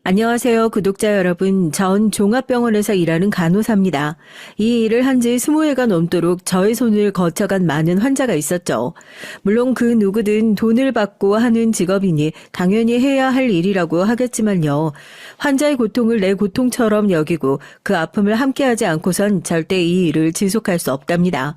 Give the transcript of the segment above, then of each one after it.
안녕하세요, 구독자 여러분. 전 종합병원에서 일하는 간호사입니다. 이 일을 한 지 20회가 넘도록 저의 손을 거쳐간 많은 환자가 있었죠. 물론 그 누구든 돈을 받고 하는 직업이니 당연히 해야 할 일이라고 하겠지만요. 환자의 고통을 내 고통처럼 여기고 그 아픔을 함께하지 않고선 절대 이 일을 지속할 수 없답니다.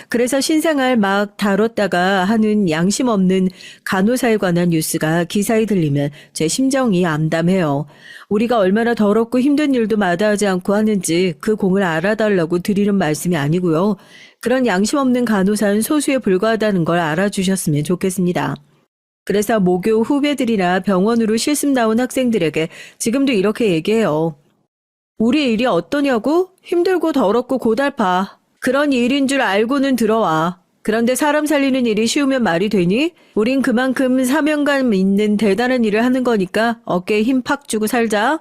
그래서 신생아 막 다뤘다가 하는 양심 없는 간호사에 관한 뉴스가 기사에 들리면 제 심정이 암담해요. 우리가 얼마나 더럽고 힘든 일도 마다하지 않고 하는지 그 공을 알아달라고 드리는 말씀이 아니고요. 그런 양심 없는 간호사는 소수에 불과하다는 걸 알아주셨으면 좋겠습니다. 그래서 모교 후배들이나 병원으로 실습 나온 학생들에게 지금도 이렇게 얘기해요. 우리 일이 어떠냐고? 힘들고 더럽고 고달파. 그런 일인 줄 알고는 들어와. 그런데 사람 살리는 일이 쉬우면 말이 되니? 우린 그만큼 사명감 있는 대단한 일을 하는 거니까 어깨에 힘 팍 주고 살자.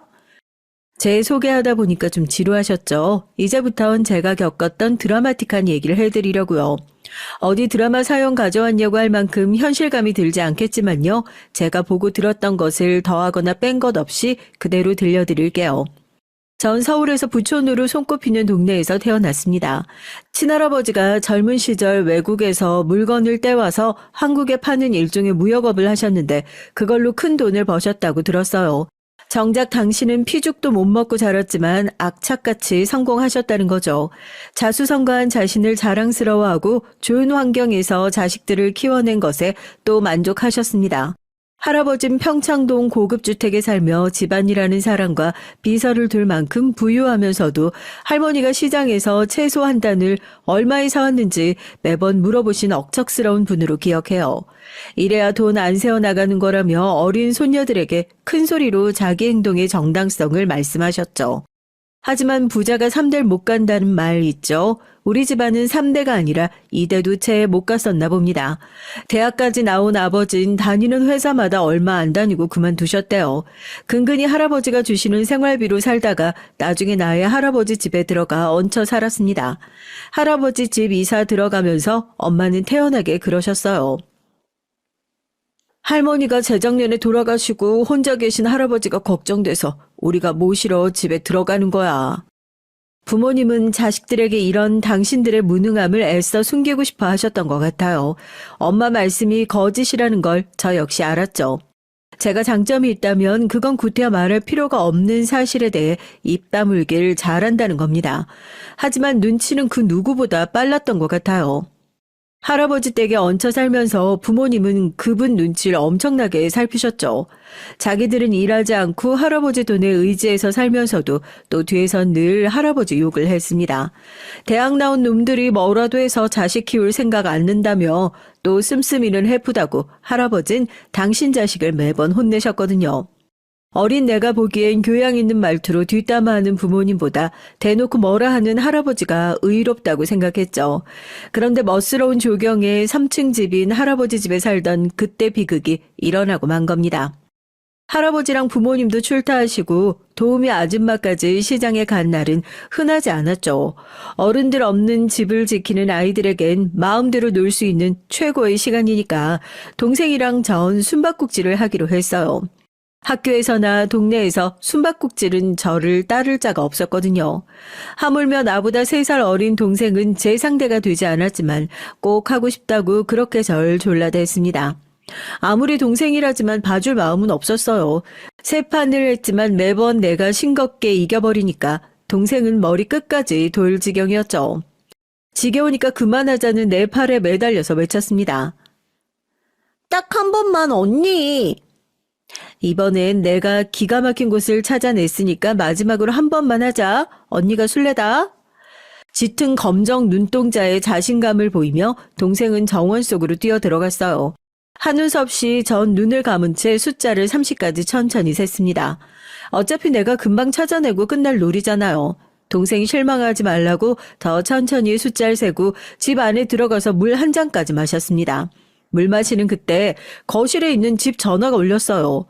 제 소개하다 보니까 좀 지루하셨죠? 이제부터는 제가 겪었던 드라마틱한 얘기를 해드리려고요. 어디 드라마 사연 가져왔냐고 할 만큼 현실감이 들지 않겠지만요. 제가 보고 들었던 것을 더하거나 뺀 것 없이 그대로 들려드릴게요. 전 서울에서 부촌으로 손꼽히는 동네에서 태어났습니다. 친할아버지가 젊은 시절 외국에서 물건을 떼와서 한국에 파는 일종의 무역업을 하셨는데 그걸로 큰 돈을 버셨다고 들었어요. 정작 당신은 피죽도 못 먹고 자랐지만 악착같이 성공하셨다는 거죠. 자수성가한 자신을 자랑스러워하고 좋은 환경에서 자식들을 키워낸 것에 또 만족하셨습니다. 할아버진 평창동 고급주택에 살며 집안이라는 사람과 비서를 둘 만큼 부유하면서도 할머니가 시장에서 채소 한 단을 얼마에 사왔는지 매번 물어보신 억척스러운 분으로 기억해요. 이래야 돈 안 세워나가는 거라며 어린 손녀들에게 큰 소리로 자기 행동의 정당성을 말씀하셨죠. 하지만 부자가 3대를 못 간다는 말 있죠. 우리 집안은 3대가 아니라 2대도 채 못 갔었나 봅니다. 대학까지 나온 아버진 다니는 회사마다 얼마 안 다니고 그만두셨대요. 근근히 할아버지가 주시는 생활비로 살다가 나중에 나의 할아버지 집에 들어가 얹혀 살았습니다. 할아버지 집 이사 들어가면서 엄마는 태연하게 그러셨어요. 할머니가 재작년에 돌아가시고 혼자 계신 할아버지가 걱정돼서 우리가 모시러 집에 들어가는 거야. 부모님은 자식들에게 이런 당신들의 무능함을 애써 숨기고 싶어 하셨던 것 같아요. 엄마 말씀이 거짓이라는 걸 저 역시 알았죠. 제가 장점이 있다면 그건 구태여 말할 필요가 없는 사실에 대해 입 다물길 잘한다는 겁니다. 하지만 눈치는 그 누구보다 빨랐던 것 같아요. 할아버지 댁에 얹혀 살면서 부모님은 그분 눈치를 엄청나게 살피셨죠. 자기들은 일하지 않고 할아버지 돈에 의지해서 살면서도 또 뒤에선 늘 할아버지 욕을 했습니다. 대학 나온 놈들이 뭐라도 해서 자식 키울 생각 안 는다며 또 씀씀이는 해프다고 할아버진 당신 자식을 매번 혼내셨거든요. 어린 내가 보기엔 교양 있는 말투로 뒷담화하는 부모님보다 대놓고 뭐라 하는 할아버지가 의롭다고 생각했죠. 그런데 멋스러운 조경에 3층 집인 할아버지 집에 살던 그때 비극이 일어나고 만 겁니다. 할아버지랑 부모님도 출타하시고 도우미 아줌마까지 시장에 간 날은 흔하지 않았죠. 어른들 없는 집을 지키는 아이들에겐 마음대로 놀 수 있는 최고의 시간이니까 동생이랑 전 숨바꼭질을 하기로 했어요. 학교에서나 동네에서 숨바꼭질은 저를 따를 자가 없었거든요. 하물며 나보다 3살 어린 동생은 제 상대가 되지 않았지만 꼭 하고 싶다고 그렇게 절 졸라댔습니다. 아무리 동생이라지만 봐줄 마음은 없었어요. 3판을 했지만 매번 내가 싱겁게 이겨버리니까 동생은 머리 끝까지 돌 지경이었죠. 지겨우니까 그만하자는 내 팔에 매달려서 외쳤습니다. 딱 한 번만 언니! 이번엔 내가 기가 막힌 곳을 찾아냈으니까 마지막으로 한 번만 하자. 언니가 술래다. 짙은 검정 눈동자에 자신감을 보이며 동생은 정원 속으로 뛰어들어갔어요. 한눈 섭씨 전 눈을 감은 채 숫자를 30까지 천천히 셌습니다. 어차피 내가 금방 찾아내고 끝날 놀이잖아요. 동생이 실망하지 말라고 더 천천히 숫자를 세고 집 안에 들어가서 물 한 잔까지 마셨습니다. 물 마시는 그때 거실에 있는 집 전화가 울렸어요.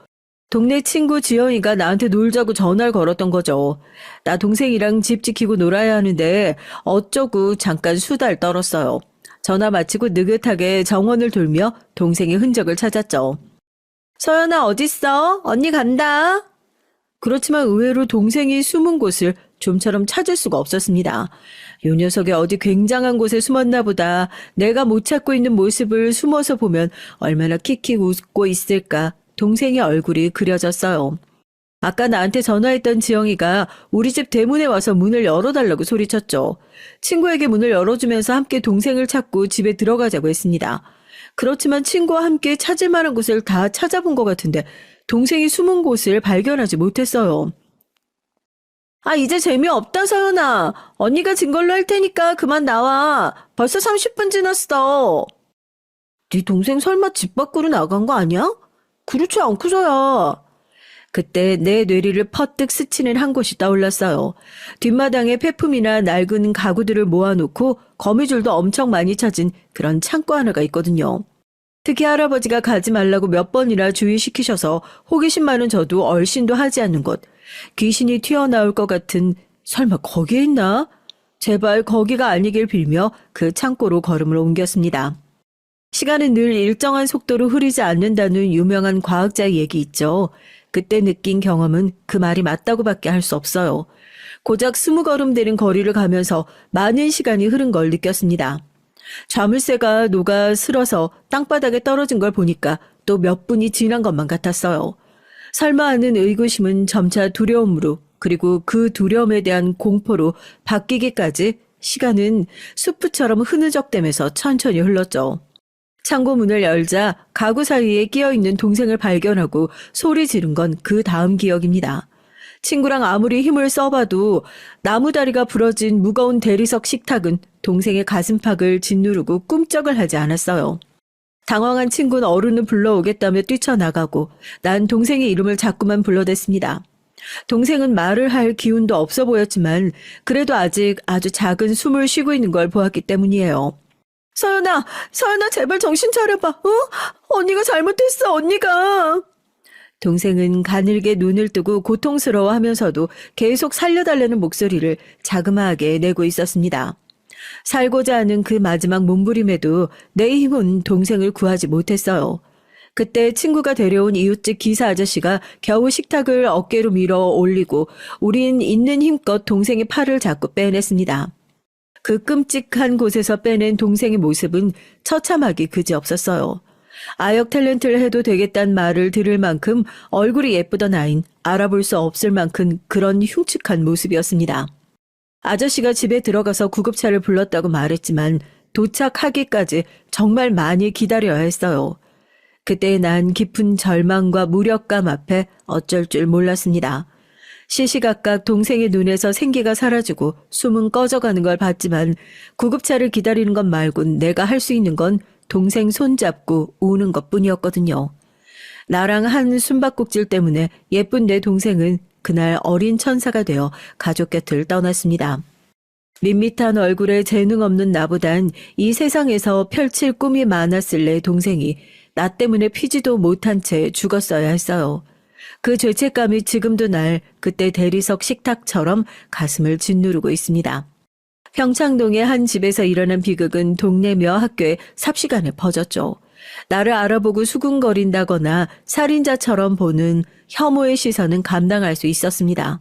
동네 친구 지영이가 나한테 놀자고 전화를 걸었던 거죠. 나 동생이랑 집 지키고 놀아야 하는데 어쩌고 잠깐 수달 떨었어요. 전화 마치고 느긋하게 정원을 돌며 동생의 흔적을 찾았죠. 서연아 어딨어? 언니 간다. 그렇지만 의외로 동생이 숨은 곳을 좀처럼 찾을 수가 없었습니다. 요 녀석이 어디 굉장한 곳에 숨었나 보다. 내가 못 찾고 있는 모습을 숨어서 보면 얼마나 킥킥 웃고 있을까. 동생의 얼굴이 그려졌어요. 아까 나한테 전화했던 지영이가 우리 집 대문에 와서 문을 열어달라고 소리쳤죠. 친구에게 문을 열어주면서 함께 동생을 찾고 집에 들어가자고 했습니다. 그렇지만 친구와 함께 찾을 만한 곳을 다 찾아본 것 같은데 동생이 숨은 곳을 발견하지 못했어요. 아, 이제 재미없다, 서연아. 언니가 진 걸로 할 테니까 그만 나와. 벌써 30분 지났어. 네 동생 설마 집 밖으로 나간 거 아니야? 그렇지 않고서야. 그때 내 뇌리를 퍼뜩 스치는 한 곳이 떠올랐어요. 뒷마당에 폐품이나 낡은 가구들을 모아놓고 거미줄도 엄청 많이 찾은 그런 창고 하나가 있거든요. 특히 할아버지가 가지 말라고 몇 번이나 주의시키셔서 호기심 많은 저도 얼씬도 하지 않는 곳. 귀신이 튀어나올 것 같은 설마 거기에 있나? 제발 거기가 아니길 빌며 그 창고로 걸음을 옮겼습니다. 시간은 늘 일정한 속도로 흐르지 않는다는 유명한 과학자의 얘기 있죠. 그때 느낀 경험은 그 말이 맞다고밖에 할 수 없어요. 고작 20걸음 되는 거리를 가면서 많은 시간이 흐른 걸 느꼈습니다. 자물쇠가 녹아 슬어서 땅바닥에 떨어진 걸 보니까 또 몇 분이 지난 것만 같았어요. 설마 하는 의구심은 점차 두려움으로 그리고 그 두려움에 대한 공포로 바뀌기까지 시간은 수프처럼 흐느적대면서 천천히 흘렀죠. 창고 문을 열자 가구 사이에 끼어있는 동생을 발견하고 소리 지른 건 그 다음 기억입니다. 친구랑 아무리 힘을 써봐도 나무다리가 부러진 무거운 대리석 식탁은 동생의 가슴팍을 짓누르고 꿈쩍을 하지 않았어요. 당황한 친구는 어른을 불러오겠다며 뛰쳐나가고 난 동생의 이름을 자꾸만 불러댔습니다. 동생은 말을 할 기운도 없어 보였지만 그래도 아직 아주 작은 숨을 쉬고 있는 걸 보았기 때문이에요. 서연아, 서연아 제발 정신 차려봐. 어? 언니가 잘못했어, 언니가. 동생은 가늘게 눈을 뜨고 고통스러워하면서도 계속 살려달라는 목소리를 자그마하게 내고 있었습니다. 살고자 하는 그 마지막 몸부림에도 내 힘은 동생을 구하지 못했어요. 그때 친구가 데려온 이웃집 기사 아저씨가 겨우 식탁을 어깨로 밀어 올리고 우린 있는 힘껏 동생의 팔을 잡고 빼냈습니다. 그 끔찍한 곳에서 빼낸 동생의 모습은 처참하기 그지없었어요. 아역 탤런트를 해도 되겠다는 말을 들을 만큼 얼굴이 예쁘던 아인 알아볼 수 없을 만큼 그런 흉측한 모습이었습니다. 아저씨가 집에 들어가서 구급차를 불렀다고 말했지만 도착하기까지 정말 많이 기다려야 했어요. 그때 난 깊은 절망과 무력감 앞에 어쩔 줄 몰랐습니다. 시시각각 동생의 눈에서 생기가 사라지고 숨은 꺼져가는 걸 봤지만 구급차를 기다리는 것 말곤 내가 할 수 있는 건 동생 손잡고 우는 것뿐이었거든요. 나랑 한 숨바꼭질 때문에 예쁜 내 동생은 그날 어린 천사가 되어 가족 곁을 떠났습니다. 밋밋한 얼굴에 재능 없는 나보단 이 세상에서 펼칠 꿈이 많았을 내 동생이 나 때문에 피지도 못한 채 죽었어야 했어요. 그 죄책감이 지금도 날 그때 대리석 식탁처럼 가슴을 짓누르고 있습니다. 평창동의 한 집에서 일어난 비극은 동네며 학교에 삽시간에 퍼졌죠. 나를 알아보고 수군거린다거나 살인자처럼 보는 혐오의 시선은 감당할 수 있었습니다.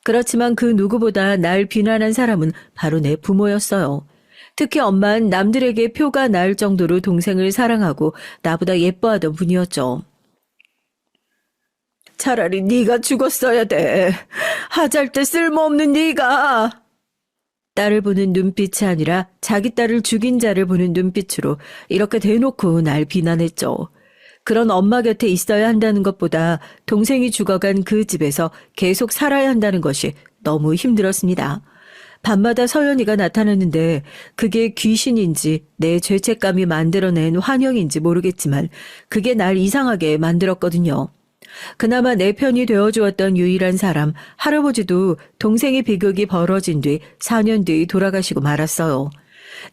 그렇지만 그 누구보다 날 비난한 사람은 바로 내 부모였어요. 특히 엄마는 남들에게 표가 날 정도로 동생을 사랑하고 나보다 예뻐하던 분이었죠. 차라리 네가 죽었어야 돼. 하잘때 쓸모없는 네가. 딸을 보는 눈빛이 아니라 자기 딸을 죽인 자를 보는 눈빛으로 이렇게 대놓고 날 비난했죠. 그런 엄마 곁에 있어야 한다는 것보다 동생이 죽어간 그 집에서 계속 살아야 한다는 것이 너무 힘들었습니다. 밤마다 서연이가 나타났는데 그게 귀신인지 내 죄책감이 만들어낸 환영인지 모르겠지만 그게 날 이상하게 만들었거든요. 그나마 내 편이 되어주었던 유일한 사람 할아버지도 동생의 비극이 벌어진 뒤 4년 뒤 돌아가시고 말았어요.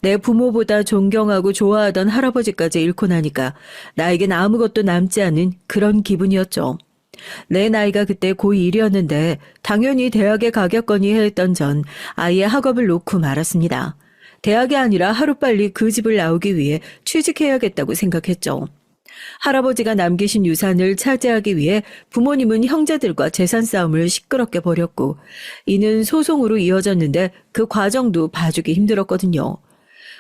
내 부모보다 존경하고 좋아하던 할아버지까지 잃고 나니까 나에겐 아무것도 남지 않은 그런 기분이었죠. 내 나이가 그때 고1이었는데 당연히 대학에 가겠거니 했던 전 아예 학업을 놓고 말았습니다. 대학이 아니라 하루빨리 그 집을 나오기 위해 취직해야겠다고 생각했죠. 할아버지가 남기신 유산을 차지하기 위해 부모님은 형제들과 재산 싸움을 시끄럽게 벌였고 이는 소송으로 이어졌는데 그 과정도 봐주기 힘들었거든요.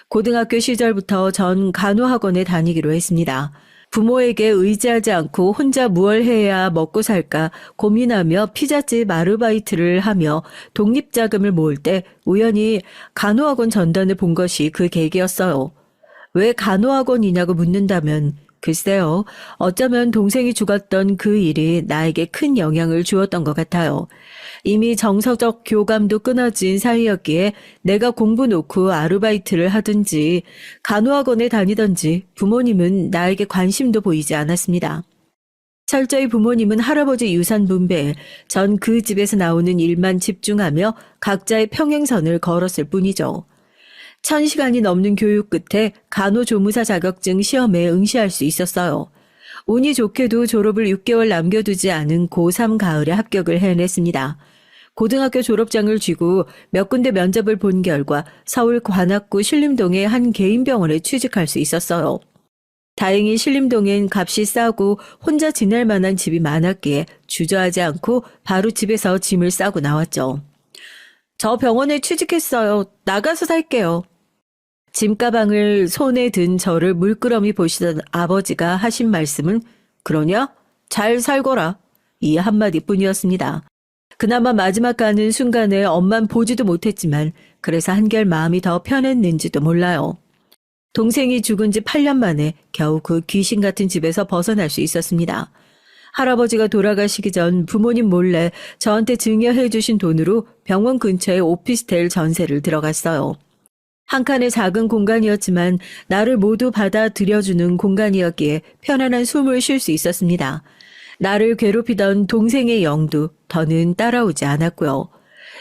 고등학교 시절부터 전 간호학원에 다니기로 했습니다. 부모에게 의지하지 않고 혼자 무얼 해야 먹고 살까 고민하며 피자집 아르바이트를 하며 독립자금을 모을 때 우연히 간호학원 전단을 본 것이 그 계기였어요. 왜 간호학원이냐고 묻는다면 글쎄요, 어쩌면 동생이 죽었던 그 일이 나에게 큰 영향을 주었던 것 같아요. 이미 정서적 교감도 끊어진 사이였기에 내가 공부 놓고 아르바이트를 하든지 간호학원에 다니든지 부모님은 나에게 관심도 보이지 않았습니다. 철저히 부모님은 할아버지 유산 분배에 전 그 집에서 나오는 일만 집중하며 각자의 평행선을 걸었을 뿐이죠. 1000시간이 넘는 교육 끝에 간호조무사 자격증 시험에 응시할 수 있었어요. 운이 좋게도 졸업을 6개월 남겨두지 않은 고3 가을에 합격을 해냈습니다. 고등학교 졸업장을 쥐고 몇 군데 면접을 본 결과 서울 관악구 신림동의 한 개인병원에 취직할 수 있었어요. 다행히 신림동엔 값이 싸고 혼자 지낼 만한 집이 많았기에 주저하지 않고 바로 집에서 짐을 싸고 나왔죠. 저 병원에 취직했어요. 나가서 살게요. 짐가방을 손에 든 저를 물끄러미 보시던 아버지가 하신 말씀은 그러냐? 잘 살거라. 이 한마디뿐이었습니다. 그나마 마지막 가는 순간에 엄만 보지도 못했지만 그래서 한결 마음이 더 편했는지도 몰라요. 동생이 죽은 지 8년 만에 겨우 그 귀신 같은 집에서 벗어날 수 있었습니다. 할아버지가 돌아가시기 전 부모님 몰래 저한테 증여해 주신 돈으로 병원 근처에 오피스텔 전세를 들어갔어요. 한 칸의 작은 공간이었지만 나를 모두 받아들여주는 공간이었기에 편안한 숨을 쉴 수 있었습니다. 나를 괴롭히던 동생의 영도 더는 따라오지 않았고요.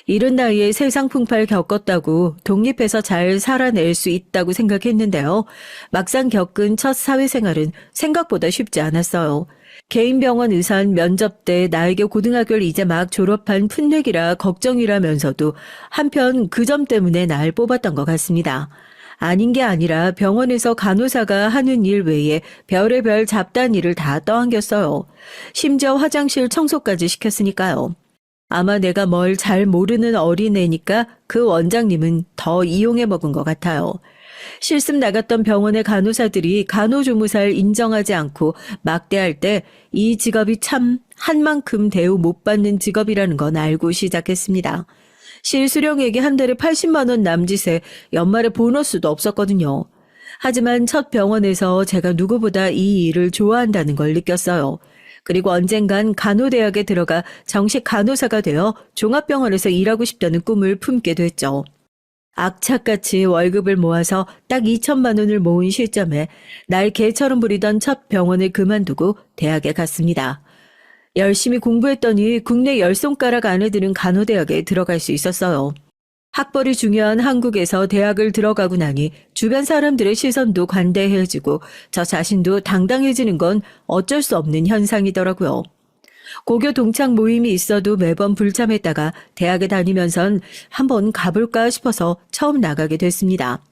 이른 나이에 세상 풍파를 겪었다고 독립해서 잘 살아낼 수 있다고 생각했는데요. 막상 겪은 첫 사회생활은 생각보다 쉽지 않았어요. 개인병원 의사는 면접 때 나에게 고등학교를 이제 막 졸업한 풋내기라 걱정이라면서도 한편 그 점 때문에 날 뽑았던 것 같습니다. 아닌 게 아니라 병원에서 간호사가 하는 일 외에 별의별 잡다한 일을 다 떠안겼어요. 심지어 화장실 청소까지 시켰으니까요. 아마 내가 뭘 잘 모르는 어린애니까 그 원장님은 더 이용해 먹은 것 같아요. 실습 나갔던 병원의 간호사들이 간호조무사를 인정하지 않고 막대할 때 이 직업이 참 한만큼 대우 못 받는 직업이라는 건 알고 시작했습니다. 실수령에게 한 달에 80만 원 남짓에 연말에 보너스도 없었거든요. 하지만 첫 병원에서 제가 누구보다 이 일을 좋아한다는 걸 느꼈어요. 그리고 언젠간 간호대학에 들어가 정식 간호사가 되어 종합병원에서 일하고 싶다는 꿈을 품게 됐죠. 악착같이 월급을 모아서 딱 2천만 원을 모은 시점에 날 개처럼 부리던 첫 병원을 그만두고 대학에 갔습니다. 열심히 공부했더니 국내 10손가락 안에 드는 간호대학에 들어갈 수 있었어요. 학벌이 중요한 한국에서 대학을 들어가고 나니 주변 사람들의 시선도 관대해지고 저 자신도 당당해지는 건 어쩔 수 없는 현상이더라고요. 고교 동창 모임이 있어도 매번 불참했다가 대학에 다니면선 한번 가볼까 싶어서 처음 나가게 됐습니다.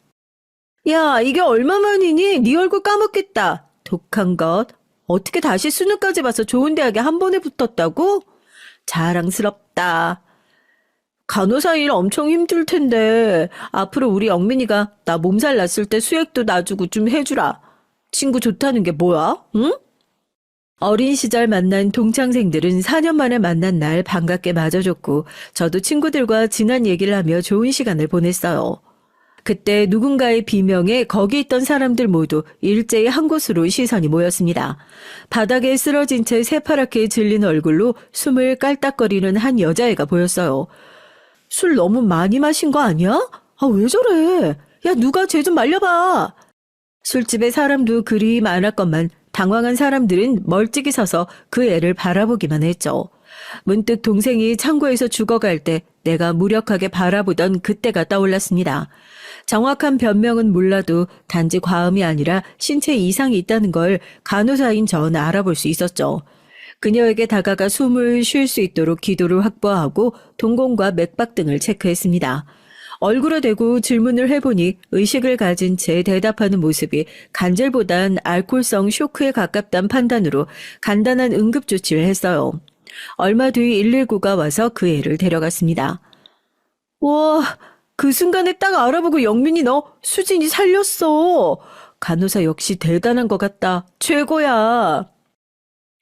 야, 이게 얼마만이니? 네 얼굴 까먹겠다. 독한 것. 어떻게 다시 수능까지 봐서 좋은 대학에 한 번에 붙었다고? 자랑스럽다. 간호사 일 엄청 힘들 텐데 앞으로 우리 영민이가 나 몸살 났을 때 수액도 놔주고 좀 해주라. 친구 좋다는 게 뭐야? 응? 어린 시절 만난 동창생들은 4년 만에 만난 날 반갑게 맞아줬고 저도 친구들과 지난 얘기를 하며 좋은 시간을 보냈어요. 그때 누군가의 비명에 거기 있던 사람들 모두 일제히 한 곳으로 시선이 모였습니다. 바닥에 쓰러진 채 새파랗게 질린 얼굴로 숨을 깔딱거리는 한 여자애가 보였어요. 술 너무 많이 마신 거 아니야? 아, 왜 저래? 야, 누가 쟤 좀 말려봐. 술집에 사람도 그리 많았건만 당황한 사람들은 멀찍이 서서 그 애를 바라보기만 했죠. 문득 동생이 창고에서 죽어갈 때 내가 무력하게 바라보던 그때가 떠올랐습니다. 정확한 변명은 몰라도 단지 과음이 아니라 신체 이상이 있다는 걸 간호사인 전 알아볼 수 있었죠. 그녀에게 다가가 숨을 쉴 수 있도록 기도를 확보하고 동공과 맥박 등을 체크했습니다. 얼굴에 대고 질문을 해보니 의식을 가진 채 대답하는 모습이 간질보단 알코올성 쇼크에 가깝다는 판단으로 간단한 응급조치를 했어요. 얼마 뒤 119가 와서 그 애를 데려갔습니다. 와, 그 순간에 딱 알아보고 영민이 너 수진이 살렸어. 간호사 역시 대단한 것 같다. 최고야.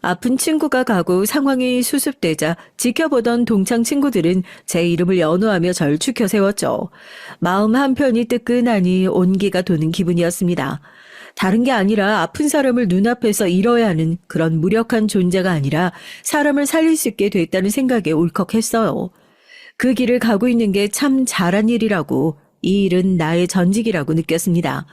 아픈 친구가 가고 상황이 수습되자 지켜보던 동창 친구들은 제 이름을 연호하며 절 추켜 세웠죠. 마음 한편이 뜨끈하니 온기가 도는 기분이었습니다. 다른 게 아니라 아픈 사람을 눈앞에서 잃어야 하는 그런 무력한 존재가 아니라 사람을 살릴 수 있게 됐다는 생각에 울컥했어요. 그 길을 가고 있는 게 참 잘한 일이라고, 이 일은 나의 전직이라고 느꼈습니다.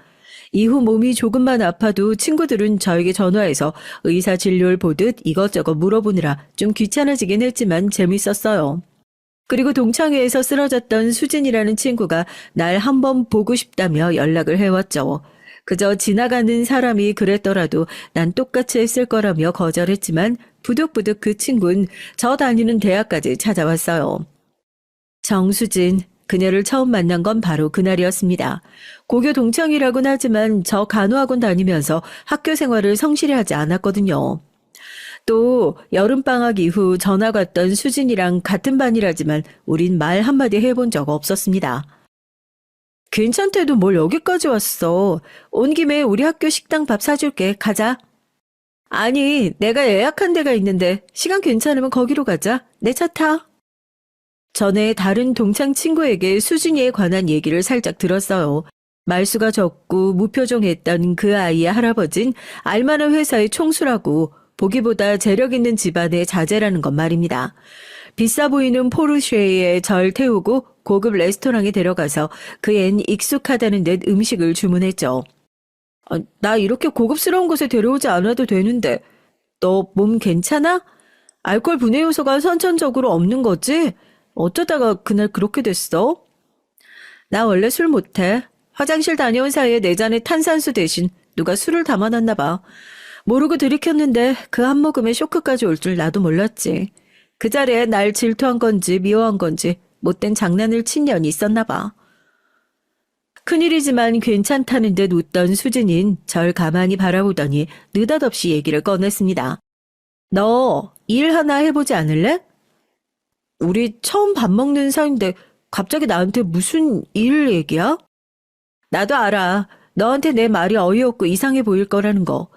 이후 몸이 조금만 아파도 친구들은 저에게 전화해서 의사 진료를 보듯 이것저것 물어보느라 좀 귀찮아지긴 했지만 재밌었어요. 그리고 동창회에서 쓰러졌던 수진이라는 친구가 날 한번 보고 싶다며 연락을 해왔죠. 그저 지나가는 사람이 그랬더라도 난 똑같이 했을 거라며 거절했지만 부득부득 그 친구는 저 다니는 대학까지 찾아왔어요. 정수진, 그녀를 처음 만난 건 바로 그날이었습니다. 고교 동창이라고는 하지만 저 간호학원 다니면서 학교 생활을 성실히 하지 않았거든요. 또 여름방학 이후 전학 왔던 수진이랑 같은 반이라지만 우린 말 한마디 해본 적 없었습니다. 괜찮대도 뭘 여기까지 왔어. 온 김에 우리 학교 식당 밥 사줄게. 가자. 아니, 내가 예약한 데가 있는데 시간 괜찮으면 거기로 가자. 내 차 타. 전에 다른 동창 친구에게 수진이에 관한 얘기를 살짝 들었어요. 말수가 적고 무표정했던 그 아이의 할아버진 알만한 회사의 총수라고, 보기보다 재력 있는 집안의 자제라는 것 말입니다. 비싸 보이는 포르쉐에 절 태우고 고급 레스토랑에 데려가서 그 앤 익숙하다는 듯 음식을 주문했죠. 나 이렇게 고급스러운 곳에 데려오지 않아도 되는데 너 몸 괜찮아? 알코올 분해 요소가 선천적으로 없는 거지? 어쩌다가 그날 그렇게 됐어? 나 원래 술 못해. 화장실 다녀온 사이에 내 잔에 탄산수 대신 누가 술을 담아놨나 봐. 모르고 들이켰는데 그 한 모금에 쇼크까지 올 줄 나도 몰랐지. 그 자리에 날 질투한 건지 미워한 건지 못된 장난을 친 년이 있었나 봐. 큰일이지만 괜찮다는 듯 웃던 수진인 절 가만히 바라보더니 느닷없이 얘기를 꺼냈습니다. 너 일 하나 해보지 않을래? 우리 처음 밥 먹는 사이인데 갑자기 나한테 무슨 일 얘기야? 나도 알아. 너한테 내 말이 어이없고 이상해 보일 거라는 거.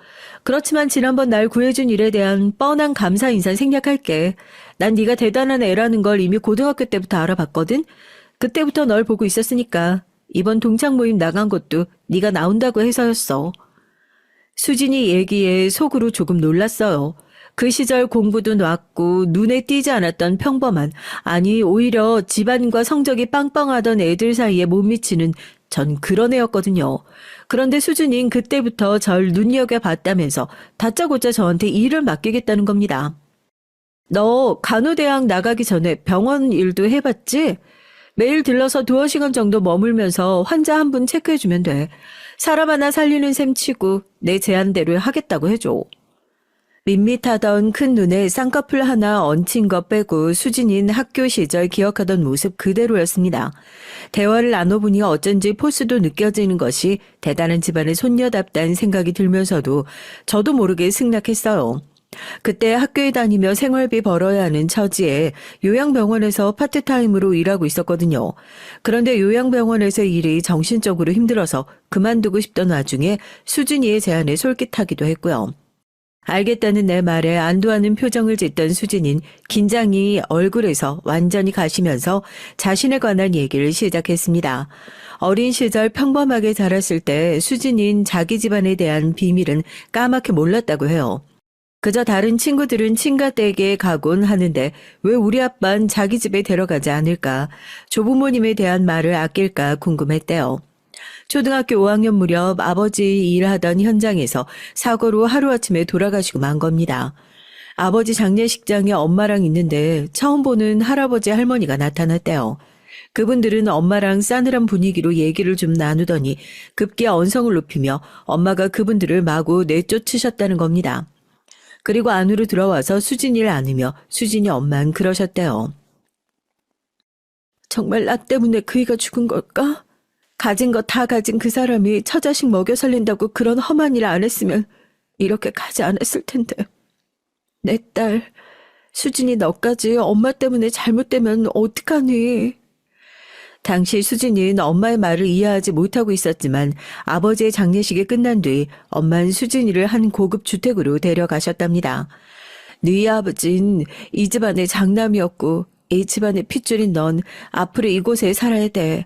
그렇지만 지난번 날 구해준 일에 대한 뻔한 감사 인사 생략할게. 난 네가 대단한 애라는 걸 이미 고등학교 때부터 알아봤거든. 그때부터 널 보고 있었으니까 이번 동창 모임 나간 것도 네가 나온다고 해서였어. 수진이 얘기에 속으로 조금 놀랐어요. 그 시절 공부도 놨고 눈에 띄지 않았던 평범한, 아니 오히려 집안과 성적이 빵빵하던 애들 사이에 못 미치는 전 그런 애였거든요. 그런데 수진인 그때부터 절 눈여겨봤다면서 다짜고짜 저한테 일을 맡기겠다는 겁니다. 너 간호대학 나가기 전에 병원 일도 해봤지? 매일 들러서 2시간 정도 머물면서 환자 한 분 체크해주면 돼. 사람 하나 살리는 셈 치고 내 제안대로 하겠다고 해줘. 밋밋하던 큰 눈에 쌍꺼풀 하나 얹힌 것 빼고 수진인 학교 시절 기억하던 모습 그대로였습니다. 대화를 나눠보니 어쩐지 포스도 느껴지는 것이 대단한 집안의 손녀답다는 생각이 들면서도 저도 모르게 승낙했어요. 그때 학교에 다니며 생활비 벌어야 하는 처지에 요양병원에서 파트타임으로 일하고 있었거든요. 그런데 요양병원에서 일이 정신적으로 힘들어서 그만두고 싶던 와중에 수진이의 제안에 솔깃하기도 했고요. 알겠다는 내 말에 안도하는 표정을 짓던 수진인 긴장이 얼굴에서 완전히 가시면서 자신에 관한 얘기를 시작했습니다. 어린 시절 평범하게 자랐을 때 수진인 자기 집안에 대한 비밀은 까맣게 몰랐다고 해요. 그저 다른 친구들은 친가댁에 가곤 하는데 왜 우리 아빠는 자기 집에 데려가지 않을까, 조부모님에 대한 말을 아낄까 궁금했대요. 초등학교 5학년 무렵 아버지 일하던 현장에서 사고로 하루아침에 돌아가시고 만 겁니다. 아버지 장례식장에 엄마랑 있는데 처음 보는 할아버지 할머니가 나타났대요. 그분들은 엄마랑 싸늘한 분위기로 얘기를 좀 나누더니 급기야 언성을 높이며 엄마가 그분들을 마구 내쫓으셨다는 겁니다. 그리고 안으로 들어와서 수진이를 안으며 수진이 엄만 그러셨대요. 정말 나 때문에 그이가 죽은 걸까? 가진 거 다 가진 그 사람이 처자식 먹여 살린다고 그런 험한 일 안 했으면 이렇게 가지 않았을 텐데. 내 딸, 수진이 너까지 엄마 때문에 잘못되면 어떡하니? 당시 수진이는 엄마의 말을 이해하지 못하고 있었지만 아버지의 장례식이 끝난 뒤 엄마는 수진이를 한 고급 주택으로 데려가셨답니다. 너희 아버진 이 집안의 장남이었고 이 집안의 핏줄인 넌 앞으로 이곳에 살아야 돼.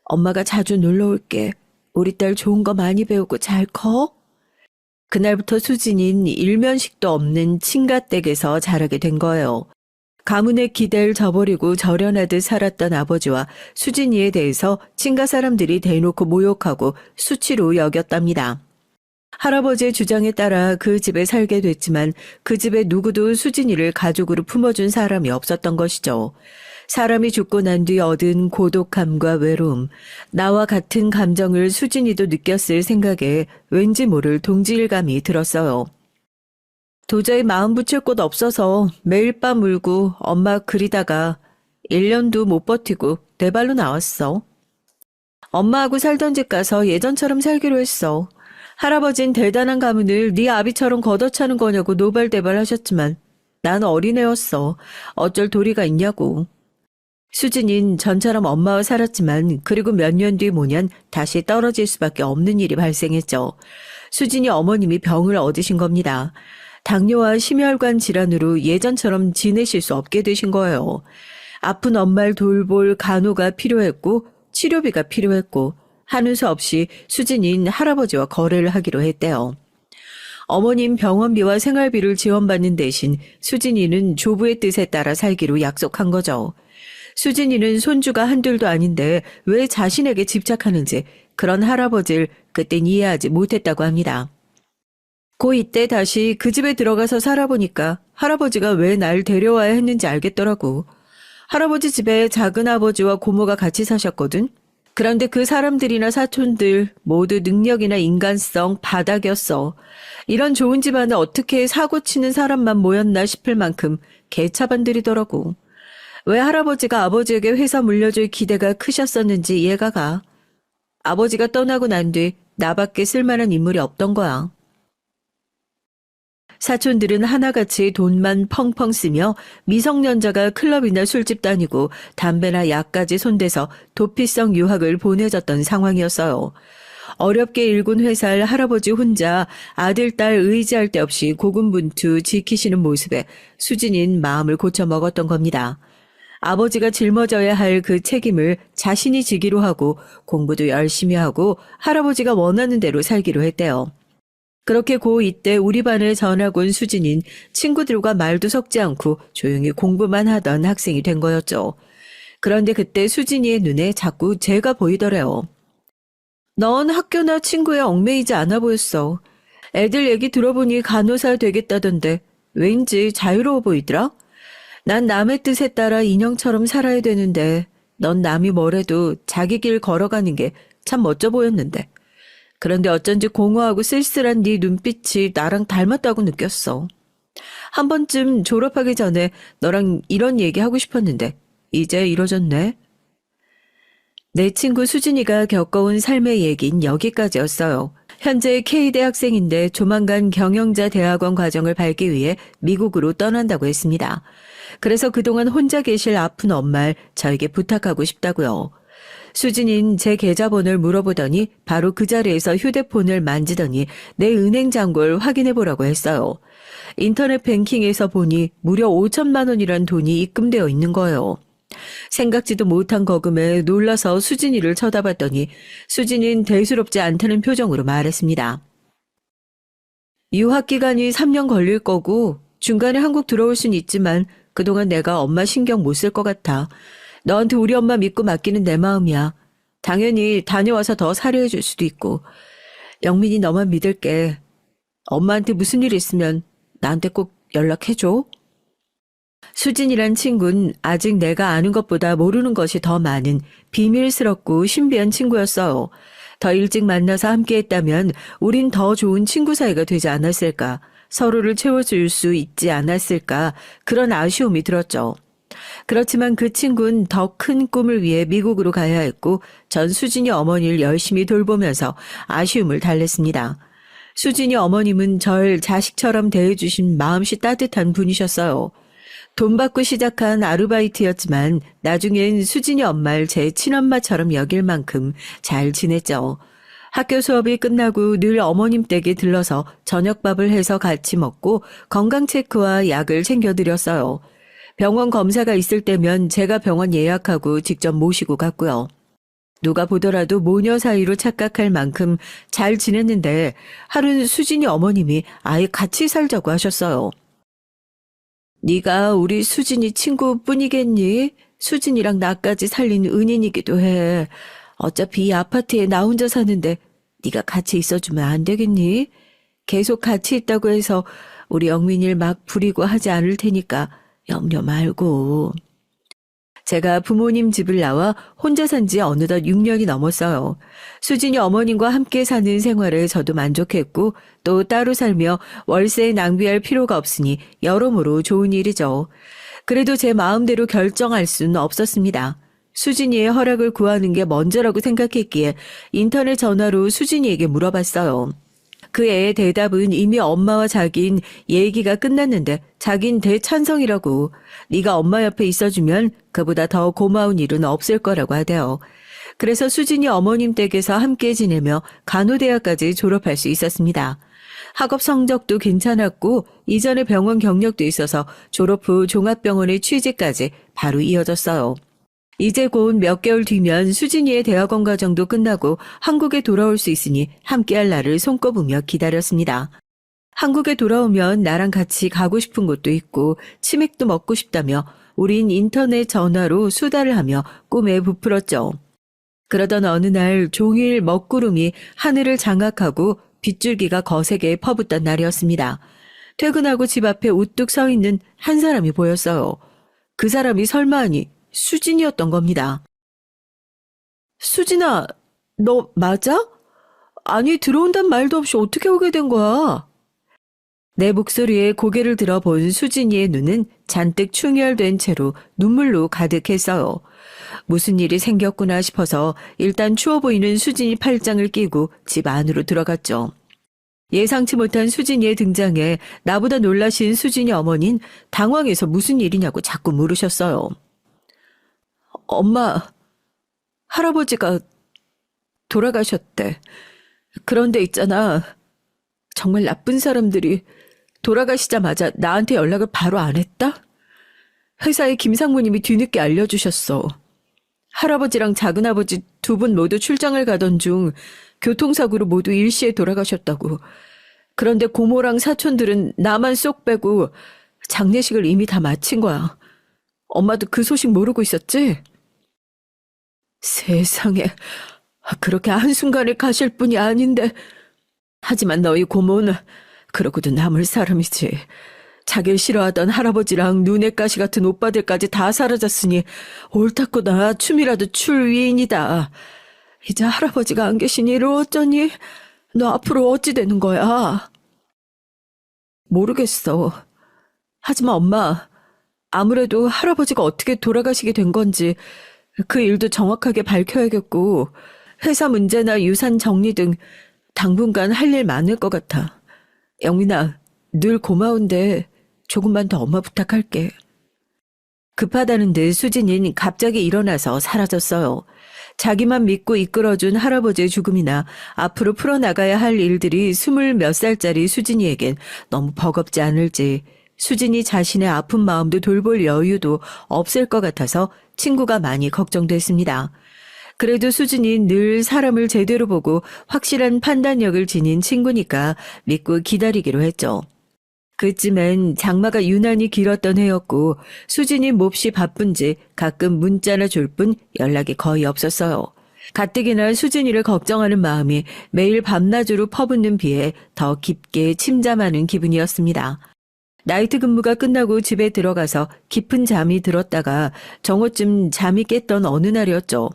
엄마가 자주 놀러 올게. 우리 딸 좋은 거 많이 배우고 잘 커? 그날부터 수진이는 일면식도 없는 친가댁에서 자라게 된 거예요. 가문의 기대를 저버리고 절연하듯 살았던 아버지와 수진이에 대해서 친가 사람들이 대놓고 모욕하고 수치로 여겼답니다. 할아버지의 주장에 따라 그 집에 살게 됐지만 그 집에 누구도 수진이를 가족으로 품어준 사람이 없었던 것이죠. 사람이 죽고 난 뒤 얻은 고독함과 외로움, 나와 같은 감정을 수진이도 느꼈을 생각에 왠지 모를 동질감이 들었어요. 도저히 마음 붙일 곳 없어서 매일 밤 울고 엄마 그리다가 1년도 못 버티고 내 발로 나왔어. 엄마하고 살던 집 가서 예전처럼 살기로 했어. 할아버진 대단한 가문을 네 아비처럼 걷어차는 거냐고 노발대발 하셨지만 난 어린애였어. 어쩔 도리가 있냐고. 수진인 전처럼 엄마와 살았지만 그리고 몇 년 뒤 모년 다시 떨어질 수밖에 없는 일이 발생했죠. 수진이 어머님이 병을 얻으신 겁니다. 당뇨와 심혈관 질환으로 예전처럼 지내실 수 없게 되신 거예요. 아픈 엄마를 돌볼 간호가 필요했고 치료비가 필요했고 하는 수 없이 수진인 할아버지와 거래를 하기로 했대요. 어머님 병원비와 생활비를 지원받는 대신 수진이는 조부의 뜻에 따라 살기로 약속한 거죠. 수진이는 손주가 한둘도 아닌데 왜 자신에게 집착하는지 그런 할아버지를 그땐 이해하지 못했다고 합니다. 고 이때 다시 그 집에 들어가서 살아보니까 할아버지가 왜 날 데려와야 했는지 알겠더라고. 할아버지 집에 작은아버지와 고모가 같이 사셨거든. 그런데 그 사람들이나 사촌들 모두 능력이나 인간성 바닥이었어. 이런 좋은 집안에 어떻게 사고치는 사람만 모였나 싶을 만큼 개차반들이더라고. 왜 할아버지가 아버지에게 회사 물려줄 기대가 크셨었는지 이해가 가. 아버지가 떠나고 난 뒤 나밖에 쓸만한 인물이 없던 거야. 사촌들은 하나같이 돈만 펑펑 쓰며 미성년자가 클럽이나 술집 다니고 담배나 약까지 손대서 도피성 유학을 보내줬던 상황이었어요. 어렵게 일군 회사를 할아버지 혼자 아들, 딸 의지할 데 없이 고군분투 지키시는 모습에 수진인 마음을 고쳐먹었던 겁니다. 아버지가 짊어져야 할 그 책임을 자신이 지기로 하고 공부도 열심히 하고 할아버지가 원하는 대로 살기로 했대요. 그렇게 고2 때 우리 반에 전학 온 수진인 친구들과 말도 섞지 않고 조용히 공부만 하던 학생이 된 거였죠. 그런데 그때 수진이의 눈에 자꾸 제가 보이더래요. 넌 학교나 친구에 얽매이지 않아 보였어. 애들 얘기 들어보니 간호사 되겠다던데 왠지 자유로워 보이더라? 난 남의 뜻에 따라 인형처럼 살아야 되는데 넌 남이 뭐래도 자기 길 걸어가는 게 참 멋져 보였는데. 그런데 어쩐지 공허하고 쓸쓸한 네 눈빛이 나랑 닮았다고 느꼈어. 한 번쯤 졸업하기 전에 너랑 이런 얘기 하고 싶었는데 이제 이뤄졌네. 내 친구 수진이가 겪어온 삶의 얘긴 여기까지였어요. 현재 K대 학생인데 조만간 경영자 대학원 과정을 밟기 위해 미국으로 떠난다고 했습니다. 그래서 그동안 혼자 계실 아픈 엄마를 저에게 부탁하고 싶다고요. 수진인 제 계좌번호를 물어보더니 바로 그 자리에서 휴대폰을 만지더니 내 은행 잔고를 확인해보라고 했어요. 인터넷 뱅킹에서 보니 무려 5천만 원이란 돈이 입금되어 있는 거예요. 생각지도 못한 거금에 놀라서 수진이를 쳐다봤더니 수진이는 대수롭지 않다는 표정으로 말했습니다. 유학기간이 3년 걸릴 거고 중간에 한국 들어올 순 있지만 그동안 내가 엄마 신경 못 쓸 것 같아. 너한테 우리 엄마 믿고 맡기는 내 마음이야. 당연히 다녀와서 더 살해해 줄 수도 있고. 영민이 너만 믿을게. 엄마한테 무슨 일 있으면 나한테 꼭 연락해줘. 수진이란 친구는 아직 내가 아는 것보다 모르는 것이 더 많은 비밀스럽고 신비한 친구였어요. 더 일찍 만나서 함께했다면 우린 더 좋은 친구 사이가 되지 않았을까. 서로를 채워줄 수 있지 않았을까. 그런 아쉬움이 들었죠. 그렇지만 그 친구는 더 큰 꿈을 위해 미국으로 가야 했고 전 수진이 어머니를 열심히 돌보면서 아쉬움을 달랬습니다. 수진이 어머님은 절 자식처럼 대해주신 마음씨 따뜻한 분이셨어요. 돈 받고 시작한 아르바이트였지만 나중엔 수진이 엄마를 제 친엄마처럼 여길 만큼 잘 지냈죠. 학교 수업이 끝나고 늘 어머님 댁에 들러서 저녁밥을 해서 같이 먹고 건강 체크와 약을 챙겨드렸어요. 병원 검사가 있을 때면 제가 병원 예약하고 직접 모시고 갔고요. 누가 보더라도 모녀 사이로 착각할 만큼 잘 지냈는데 하루는 수진이 어머님이 아예 같이 살자고 하셨어요. 네가 우리 수진이 친구뿐이겠니? 수진이랑 나까지 살린 은인이기도 해. 어차피 이 아파트에 나 혼자 사는데 네가 같이 있어주면 안 되겠니? 계속 같이 있다고 해서 우리 영민이를 막 부리고 하지 않을 테니까 염려 말고. 제가 부모님 집을 나와 혼자 산 지 어느덧 6년이 넘었어요. 수진이 어머님과 함께 사는 생활에 저도 만족했고 또 따로 살며 월세에 낭비할 필요가 없으니 여러모로 좋은 일이죠. 그래도 제 마음대로 결정할 수는 없었습니다. 수진이의 허락을 구하는 게 먼저라고 생각했기에 인터넷 전화로 수진이에게 물어봤어요. 그 애의 대답은 이미 엄마와 자긴 얘기가 끝났는데 자긴 대찬성이라고. 네가 엄마 옆에 있어주면 그보다 더 고마운 일은 없을 거라고 하대요. 그래서 수진이 어머님 댁에서 함께 지내며 간호대학까지 졸업할 수 있었습니다. 학업 성적도 괜찮았고 이전에 병원 경력도 있어서 졸업 후 종합병원의 취직까지 바로 이어졌어요. 이제 곧 몇 개월 뒤면 수진이의 대학원 과정도 끝나고 한국에 돌아올 수 있으니 함께할 날을 손꼽으며 기다렸습니다. 한국에 돌아오면 나랑 같이 가고 싶은 곳도 있고 치맥도 먹고 싶다며 우린 인터넷 전화로 수다를 하며 꿈에 부풀었죠. 그러던 어느 날 종일 먹구름이 하늘을 장악하고 빗줄기가 거세게 퍼붓던 날이었습니다. 퇴근하고 집 앞에 우뚝 서 있는 한 사람이 보였어요. 그 사람이 설마 하니 수진이었던 겁니다. 수진아, 너 맞아? 아니, 들어온단 말도 없이 어떻게 오게 된 거야? 내 목소리에 고개를 들어본 수진이의 눈은 잔뜩 충혈된 채로 눈물로 가득했어요. 무슨 일이 생겼구나 싶어서 일단 추워 보이는 수진이 팔짱을 끼고 집 안으로 들어갔죠. 예상치 못한 수진이의 등장에 나보다 놀라신 수진이 어머니는 당황해서 무슨 일이냐고 자꾸 물으셨어요. 엄마, 할아버지가 돌아가셨대. 그런데 있잖아. 정말 나쁜 사람들이 돌아가시자마자 나한테 연락을 바로 안 했다? 회사에 김상무님이 뒤늦게 알려주셨어. 할아버지랑 작은아버지 두 분 모두 출장을 가던 중 교통사고로 모두 일시에 돌아가셨다고. 그런데 고모랑 사촌들은 나만 쏙 빼고 장례식을 이미 다 마친 거야. 엄마도 그 소식 모르고 있었지? 세상에, 그렇게 한순간에 가실 분이 아닌데. 하지만 너희 고모는 그러고도 남을 사람이지. 자기를 싫어하던 할아버지랑 눈엣 가시 같은 오빠들까지 다 사라졌으니 옳다거나 춤이라도 출 위인이다. 이제 할아버지가 안 계시니 이를 어쩌니? 너 앞으로 어찌 되는 거야? 모르겠어. 하지만 엄마, 아무래도 할아버지가 어떻게 돌아가시게 된 건지 그 일도 정확하게 밝혀야겠고 회사 문제나 유산 정리 등 당분간 할 일 많을 것 같아. 영민아, 늘 고마운데 조금만 더 엄마 부탁할게. 급하다는 듯 수진이는 갑자기 일어나서 사라졌어요. 자기만 믿고 이끌어준 할아버지의 죽음이나 앞으로 풀어나가야 할 일들이 20몇 살짜리 수진이에겐 너무 버겁지 않을지 수진이 자신의 아픈 마음도 돌볼 여유도 없을 것 같아서 친구가 많이 걱정됐습니다. 그래도 수진이 늘 사람을 제대로 보고 확실한 판단력을 지닌 친구니까 믿고 기다리기로 했죠. 그쯤엔 장마가 유난히 길었던 해였고 수진이 몹시 바쁜지 가끔 문자나 줄 뿐 연락이 거의 없었어요. 가뜩이나 수진이를 걱정하는 마음이 매일 밤낮으로 퍼붓는 비에 더 깊게 침잠하는 기분이었습니다. 나이트 근무가 끝나고 집에 들어가서 깊은 잠이 들었다가 정오쯤 잠이 깼던 어느 날이었죠.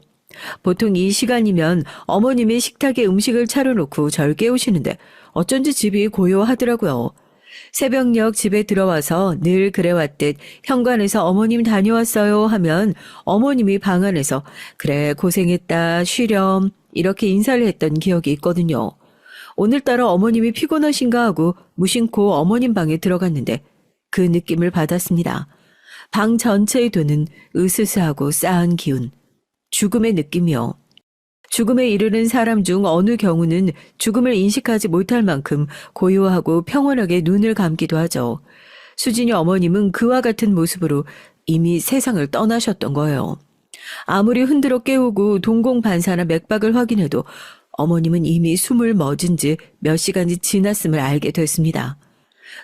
보통 이 시간이면 어머님이 식탁에 음식을 차려놓고 절 깨우시는데 어쩐지 집이 고요하더라고요. 새벽녘 집에 들어와서 늘 그래왔듯 현관에서 어머님 다녀왔어요 하면 어머님이 방 안에서 그래 고생했다 쉬렴 이렇게 인사를 했던 기억이 있거든요. 오늘따라 어머님이 피곤하신가 하고 무심코 어머님 방에 들어갔는데 그 느낌을 받았습니다. 방 전체에 도는 으스스하고 싸한 기운, 죽음의 느낌이요. 죽음에 이르는 사람 중 어느 경우는 죽음을 인식하지 못할 만큼 고요하고 평온하게 눈을 감기도 하죠. 수진이 어머님은 그와 같은 모습으로 이미 세상을 떠나셨던 거예요. 아무리 흔들어 깨우고 동공반사나 맥박을 확인해도 어머님은 이미 숨을 멎은 지 몇 시간이 지났음을 알게 됐습니다.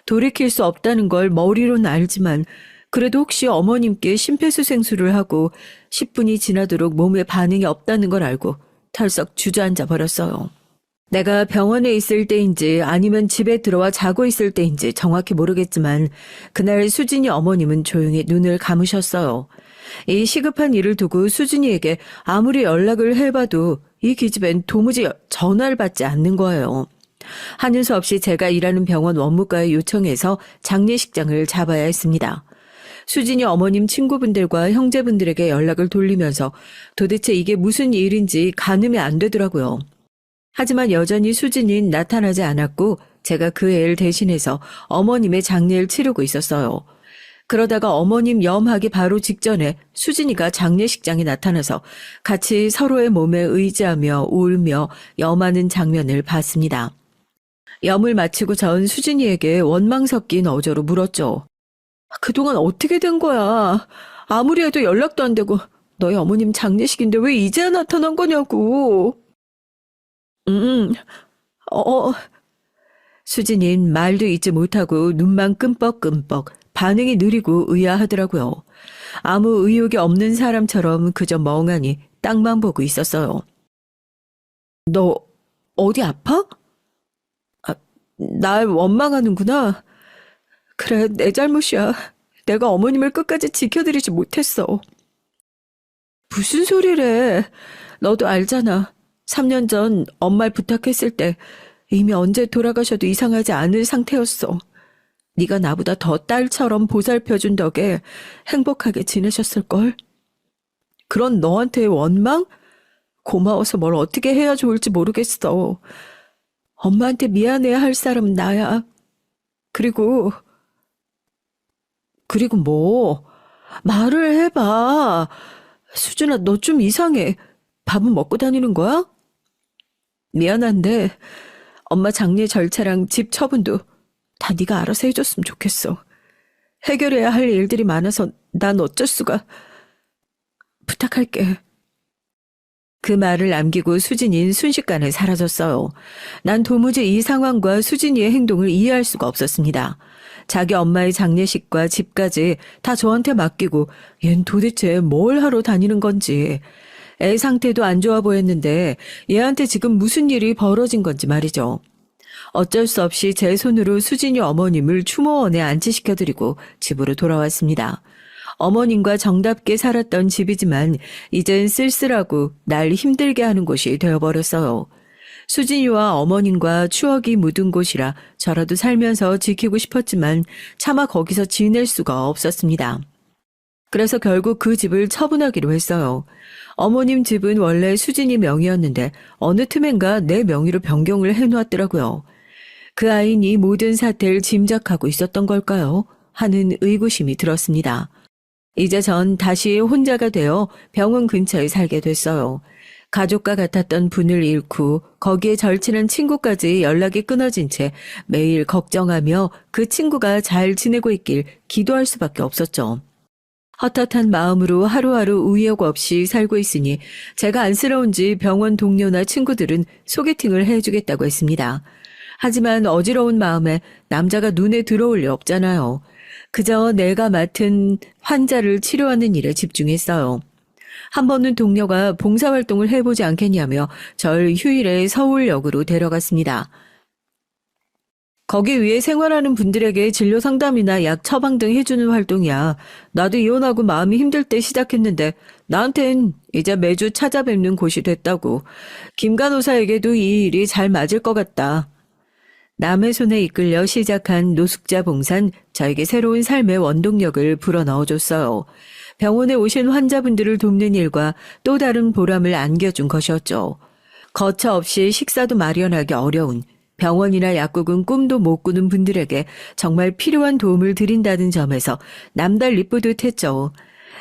돌이킬 수 없다는 걸 머리로는 알지만 그래도 혹시 어머님께 심폐소생술을 하고 10분이 지나도록 몸에 반응이 없다는 걸 알고 털썩 주저앉아 버렸어요. 내가 병원에 있을 때인지 아니면 집에 들어와 자고 있을 때인지 정확히 모르겠지만 그날 수진이 어머님은 조용히 눈을 감으셨어요. 이 시급한 일을 두고 수진이에게 아무리 연락을 해봐도 이 기집엔 도무지 전화를 받지 않는 거예요. 하는 수 없이 제가 일하는 병원 원무과에 요청해서 장례식장을 잡아야 했습니다. 수진이 어머님 친구분들과 형제분들에게 연락을 돌리면서 도대체 이게 무슨 일인지 가늠이 안 되더라고요. 하지만 여전히 수진이는 나타나지 않았고 제가 그 애를 대신해서 어머님의 장례를 치르고 있었어요. 그러다가 어머님 염하기 바로 직전에 수진이가 장례식장에 나타나서 같이 서로의 몸에 의지하며 울며 염하는 장면을 봤습니다. 염을 마치고 전 수진이에게 원망 섞인 어조로 물었죠. 그동안 어떻게 된 거야? 아무리 해도 연락도 안 되고 너희 어머님 장례식인데 왜 이제야 나타난 거냐고. 어. 수진이는 말도 잊지 못하고 눈만 끔뻑끔뻑 반응이 느리고 의아하더라고요. 아무 의욕이 없는 사람처럼 그저 멍하니 땅만 보고 있었어요. 너 어디 아파? 날 원망하는구나. 그래, 내 잘못이야. 내가 어머님을 끝까지 지켜드리지 못했어. 무슨 소리래. 너도 알잖아. 3년 전 엄마를 부탁했을 때 이미 언제 돌아가셔도 이상하지 않을 상태였어. 네가 나보다 더 딸처럼 보살펴준 덕에 행복하게 지내셨을걸? 그런 너한테의 원망? 고마워서 뭘 어떻게 해야 좋을지 모르겠어. 엄마한테 미안해야 할 사람은 나야. 그리고 뭐? 말을 해봐. 수준아, 너 좀 이상해. 밥은 먹고 다니는 거야? 미안한데 엄마 장례 절차랑 집 처분도 다 네가 알아서 해줬으면 좋겠어. 해결해야 할 일들이 많아서 난 어쩔 수가. 부탁할게. 그 말을 남기고 수진이는 순식간에 사라졌어요. 난 도무지 이 상황과 수진이의 행동을 이해할 수가 없었습니다. 자기 엄마의 장례식과 집까지 다 저한테 맡기고 얜 도대체 뭘 하러 다니는 건지. 애 상태도 안 좋아 보였는데 얘한테 지금 무슨 일이 벌어진 건지 말이죠. 어쩔 수 없이 제 손으로 수진이 어머님을 추모원에 안치시켜드리고 집으로 돌아왔습니다. 어머님과 정답게 살았던 집이지만 이젠 쓸쓸하고 날 힘들게 하는 곳이 되어버렸어요. 수진이와 어머님과 추억이 묻은 곳이라 저라도 살면서 지키고 싶었지만 차마 거기서 지낼 수가 없었습니다. 그래서 결국 그 집을 처분하기로 했어요. 어머님 집은 원래 수진이 명의였는데 어느 틈엔가 내 명의로 변경을 해놓았더라고요. 그 아이는 이 모든 사태를 짐작하고 있었던 걸까요? 하는 의구심이 들었습니다. 이제 전 다시 혼자가 되어 병원 근처에 살게 됐어요. 가족과 같았던 분을 잃고 거기에 절친한 친구까지 연락이 끊어진 채 매일 걱정하며 그 친구가 잘 지내고 있길 기도할 수밖에 없었죠. 헛헛한 마음으로 하루하루 우여곡 없이 살고 있으니 제가 안쓰러운지 병원 동료나 친구들은 소개팅을 해주겠다고 했습니다. 하지만 어지러운 마음에 남자가 눈에 들어올 리 없잖아요. 그저 내가 맡은 환자를 치료하는 일에 집중했어요. 한 번은 동료가 봉사활동을 해보지 않겠냐며 절 휴일에 서울역으로 데려갔습니다. 거기 위에 생활하는 분들에게 진료 상담이나 약 처방 등 해주는 활동이야. 나도 이혼하고 마음이 힘들 때 시작했는데 나한텐 이제 매주 찾아뵙는 곳이 됐다고. 김 간호사에게도 이 일이 잘 맞을 것 같다. 남의 손에 이끌려 시작한 노숙자 봉사는 저에게 새로운 삶의 원동력을 불어넣어줬어요. 병원에 오신 환자분들을 돕는 일과 또 다른 보람을 안겨준 것이었죠. 거처 없이 식사도 마련하기 어려운 병원이나 약국은 꿈도 못 꾸는 분들에게 정말 필요한 도움을 드린다는 점에서 남달리 뿌듯했죠.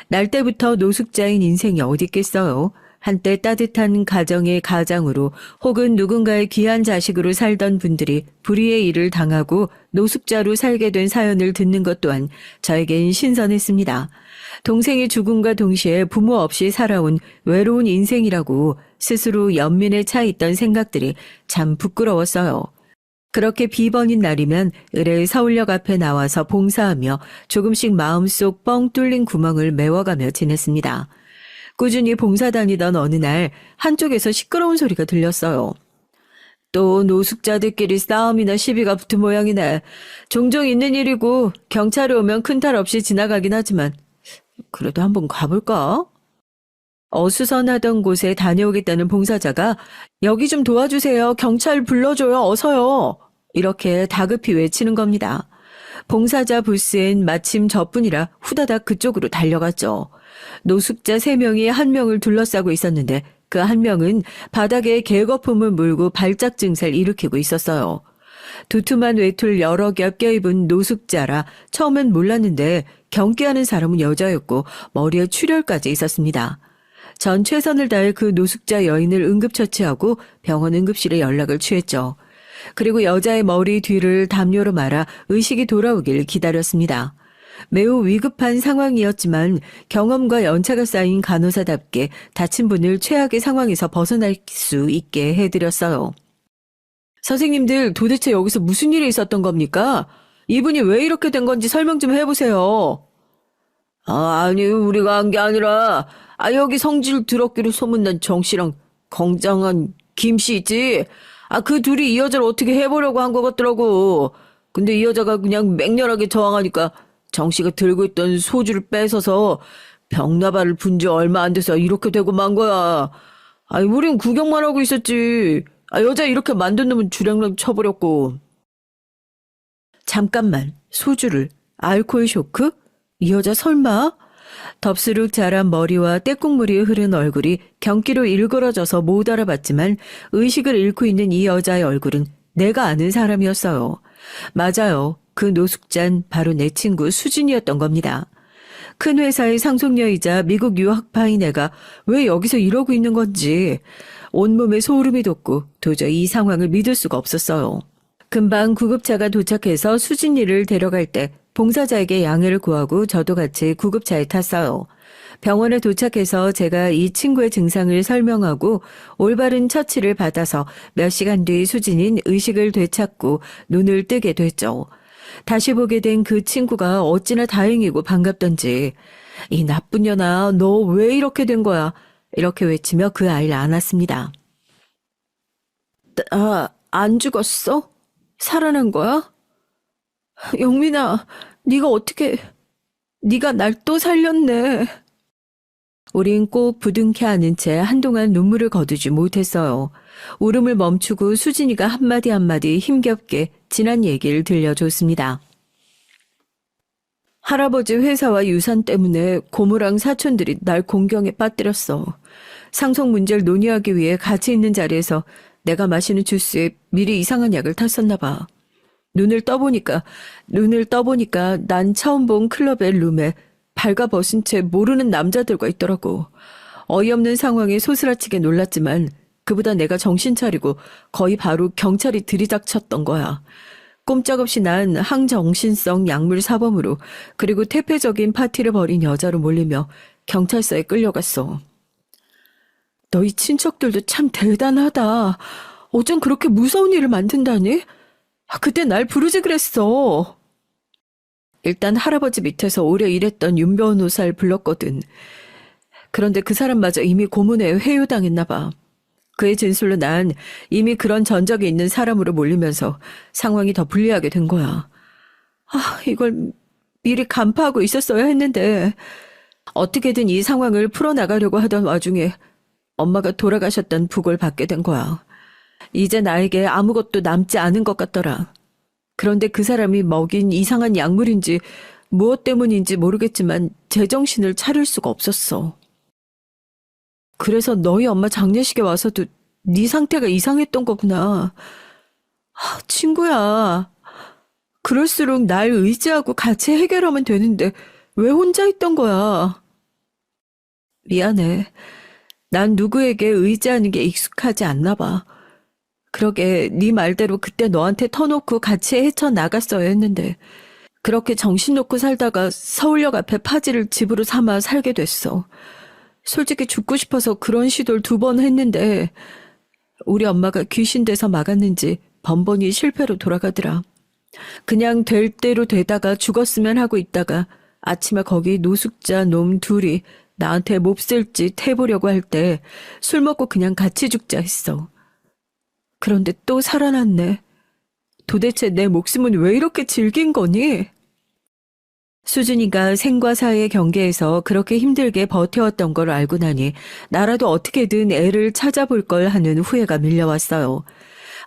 날 때부터 노숙자인 인생이 어디 있겠어요. 한때 따뜻한 가정의 가장으로 혹은 누군가의 귀한 자식으로 살던 분들이 불의의 일을 당하고 노숙자로 살게 된 사연을 듣는 것 또한 저에겐 신선했습니다. 동생의 죽음과 동시에 부모 없이 살아온 외로운 인생이라고 스스로 연민에 차 있던 생각들이 참 부끄러웠어요. 그렇게 비번인 날이면 의뢰 서울역 앞에 나와서 봉사하며 조금씩 마음속 뻥 뚫린 구멍을 메워가며 지냈습니다. 꾸준히 봉사 다니던 어느 날 한쪽에서 시끄러운 소리가 들렸어요. 또 노숙자들끼리 싸움이나 시비가 붙은 모양이네. 종종 있는 일이고 경찰이 오면 큰 탈 없이 지나가긴 하지만 그래도 한번 가볼까? 어수선하던 곳에 다녀오겠다는 봉사자가 여기 좀 도와주세요. 경찰 불러줘요. 어서요. 이렇게 다급히 외치는 겁니다. 봉사자 부스엔 마침 저뿐이라 후다닥 그쪽으로 달려갔죠. 노숙자 3명이 한 명을 둘러싸고 있었는데 그 한 명은 바닥에 개거품을 물고 발작 증세를 일으키고 있었어요. 두툼한 외투를 여러 겹 껴입은 노숙자라 처음엔 몰랐는데 경기하는 사람은 여자였고 머리에 출혈까지 있었습니다. 전 최선을 다해 그 노숙자 여인을 응급처치하고 병원 응급실에 연락을 취했죠. 그리고 여자의 머리 뒤를 담요로 말아 의식이 돌아오길 기다렸습니다. 매우 위급한 상황이었지만 경험과 연차가 쌓인 간호사답게 다친 분을 최악의 상황에서 벗어날 수 있게 해드렸어요. 선생님들 도대체 여기서 무슨 일이 있었던 겁니까? 이분이 왜 이렇게 된 건지 설명 좀 해보세요. 아니 우리가 한 게 아니라 여기 성질 더럽기로 소문난 정씨랑 건장한 김씨 있지? 그 둘이 이 여자를 어떻게 해보려고 한 것 같더라고. 근데 이 여자가 그냥 맹렬하게 저항하니까 정씨가 들고 있던 소주를 뺏어서 병나발을 분 지 얼마 안 돼서 이렇게 되고 만 거야. 우린 구경만 하고 있었지. 여자 이렇게 만든 놈은 주량랑 쳐버렸고. 잠깐만, 소주를? 알코올 쇼크? 이 여자 설마? 덥수룩 자란 머리와 떼국물이 흐른 얼굴이 경기로 일그러져서 못 알아봤지만 의식을 잃고 있는 이 여자의 얼굴은 내가 아는 사람이었어요. 맞아요. 그 노숙자는 바로 내 친구 수진이었던 겁니다. 큰 회사의 상속녀이자 미국 유학파인 애가 왜 여기서 이러고 있는 건지 온몸에 소름이 돋고 도저히 이 상황을 믿을 수가 없었어요. 금방 구급차가 도착해서 수진이를 데려갈 때 봉사자에게 양해를 구하고 저도 같이 구급차에 탔어요. 병원에 도착해서 제가 이 친구의 증상을 설명하고 올바른 처치를 받아서 몇 시간 뒤 수진인 의식을 되찾고 눈을 뜨게 됐죠. 다시 보게 된 그 친구가 어찌나 다행이고 반갑던지 이 나쁜 년아 너 왜 이렇게 된 거야 이렇게 외치며 그 아이를 안았습니다. 안 죽었어? 살아난 거야? 영민아 네가 어떻게 네가 날 또 살렸네. 우린 꼭 부둥켜 안은 채 한동안 눈물을 거두지 못했어요. 울음을 멈추고 수진이가 한마디 한마디 힘겹게 지난 얘기를 들려줬습니다. 할아버지 회사와 유산 때문에 고모랑 사촌들이 날 공경에 빠뜨렸어. 상속 문제를 논의하기 위해 같이 있는 자리에서 내가 마시는 주스에 미리 이상한 약을 탔었나 봐. 눈을 떠보니까 난 처음 본 클럽의 룸에 발가벗은 채 모르는 남자들과 있더라고. 어이없는 상황에 소스라치게 놀랐지만 그보다 내가 정신 차리고 거의 바로 경찰이 들이닥쳤던 거야. 꼼짝없이 난 항정신성 약물 사범으로 그리고 태폐적인 파티를 벌인 여자로 몰리며 경찰서에 끌려갔어. 너희 친척들도 참 대단하다. 어쩜 그렇게 무서운 일을 만든다니? 그때 날 부르지 그랬어. 일단 할아버지 밑에서 오래 일했던 윤 변호사를 불렀거든. 그런데 그 사람마저 이미 고문에 회유당했나 봐. 그의 진술로 난 이미 그런 전적이 있는 사람으로 몰리면서 상황이 더 불리하게 된 거야. 이걸 미리 간파하고 있었어야 했는데 어떻게든 이 상황을 풀어나가려고 하던 와중에 엄마가 돌아가셨던 북을 받게 된 거야. 이제 나에게 아무것도 남지 않은 것 같더라. 그런데 그 사람이 먹인 이상한 약물인지 무엇 때문인지 모르겠지만 제정신을 차릴 수가 없었어. 그래서 너희 엄마 장례식에 와서도 네 상태가 이상했던 거구나. 친구야. 그럴수록 날 의지하고 같이 해결하면 되는데 왜 혼자 있던 거야? 미안해. 난 누구에게 의지하는 게 익숙하지 않나 봐. 그러게 네 말대로 그때 너한테 터놓고 같이 헤쳐나갔어야 했는데 그렇게 정신 놓고 살다가 서울역 앞에 파지를 집으로 삼아 살게 됐어. 솔직히 죽고 싶어서 그런 시도를 2번 했는데 우리 엄마가 귀신 돼서 막았는지 번번이 실패로 돌아가더라. 그냥 될 대로 되다가 죽었으면 하고 있다가 아침에 거기 노숙자 놈 둘이 나한테 몹쓸 짓 해보려고 할 때 술 먹고 그냥 같이 죽자 했어. 그런데 또 살아났네. 도대체 내 목숨은 왜 이렇게 질긴 거니? 수진이가 생과 사의 경계에서 그렇게 힘들게 버텨왔던 걸 알고 나니 나라도 어떻게든 애를 찾아볼 걸 하는 후회가 밀려왔어요.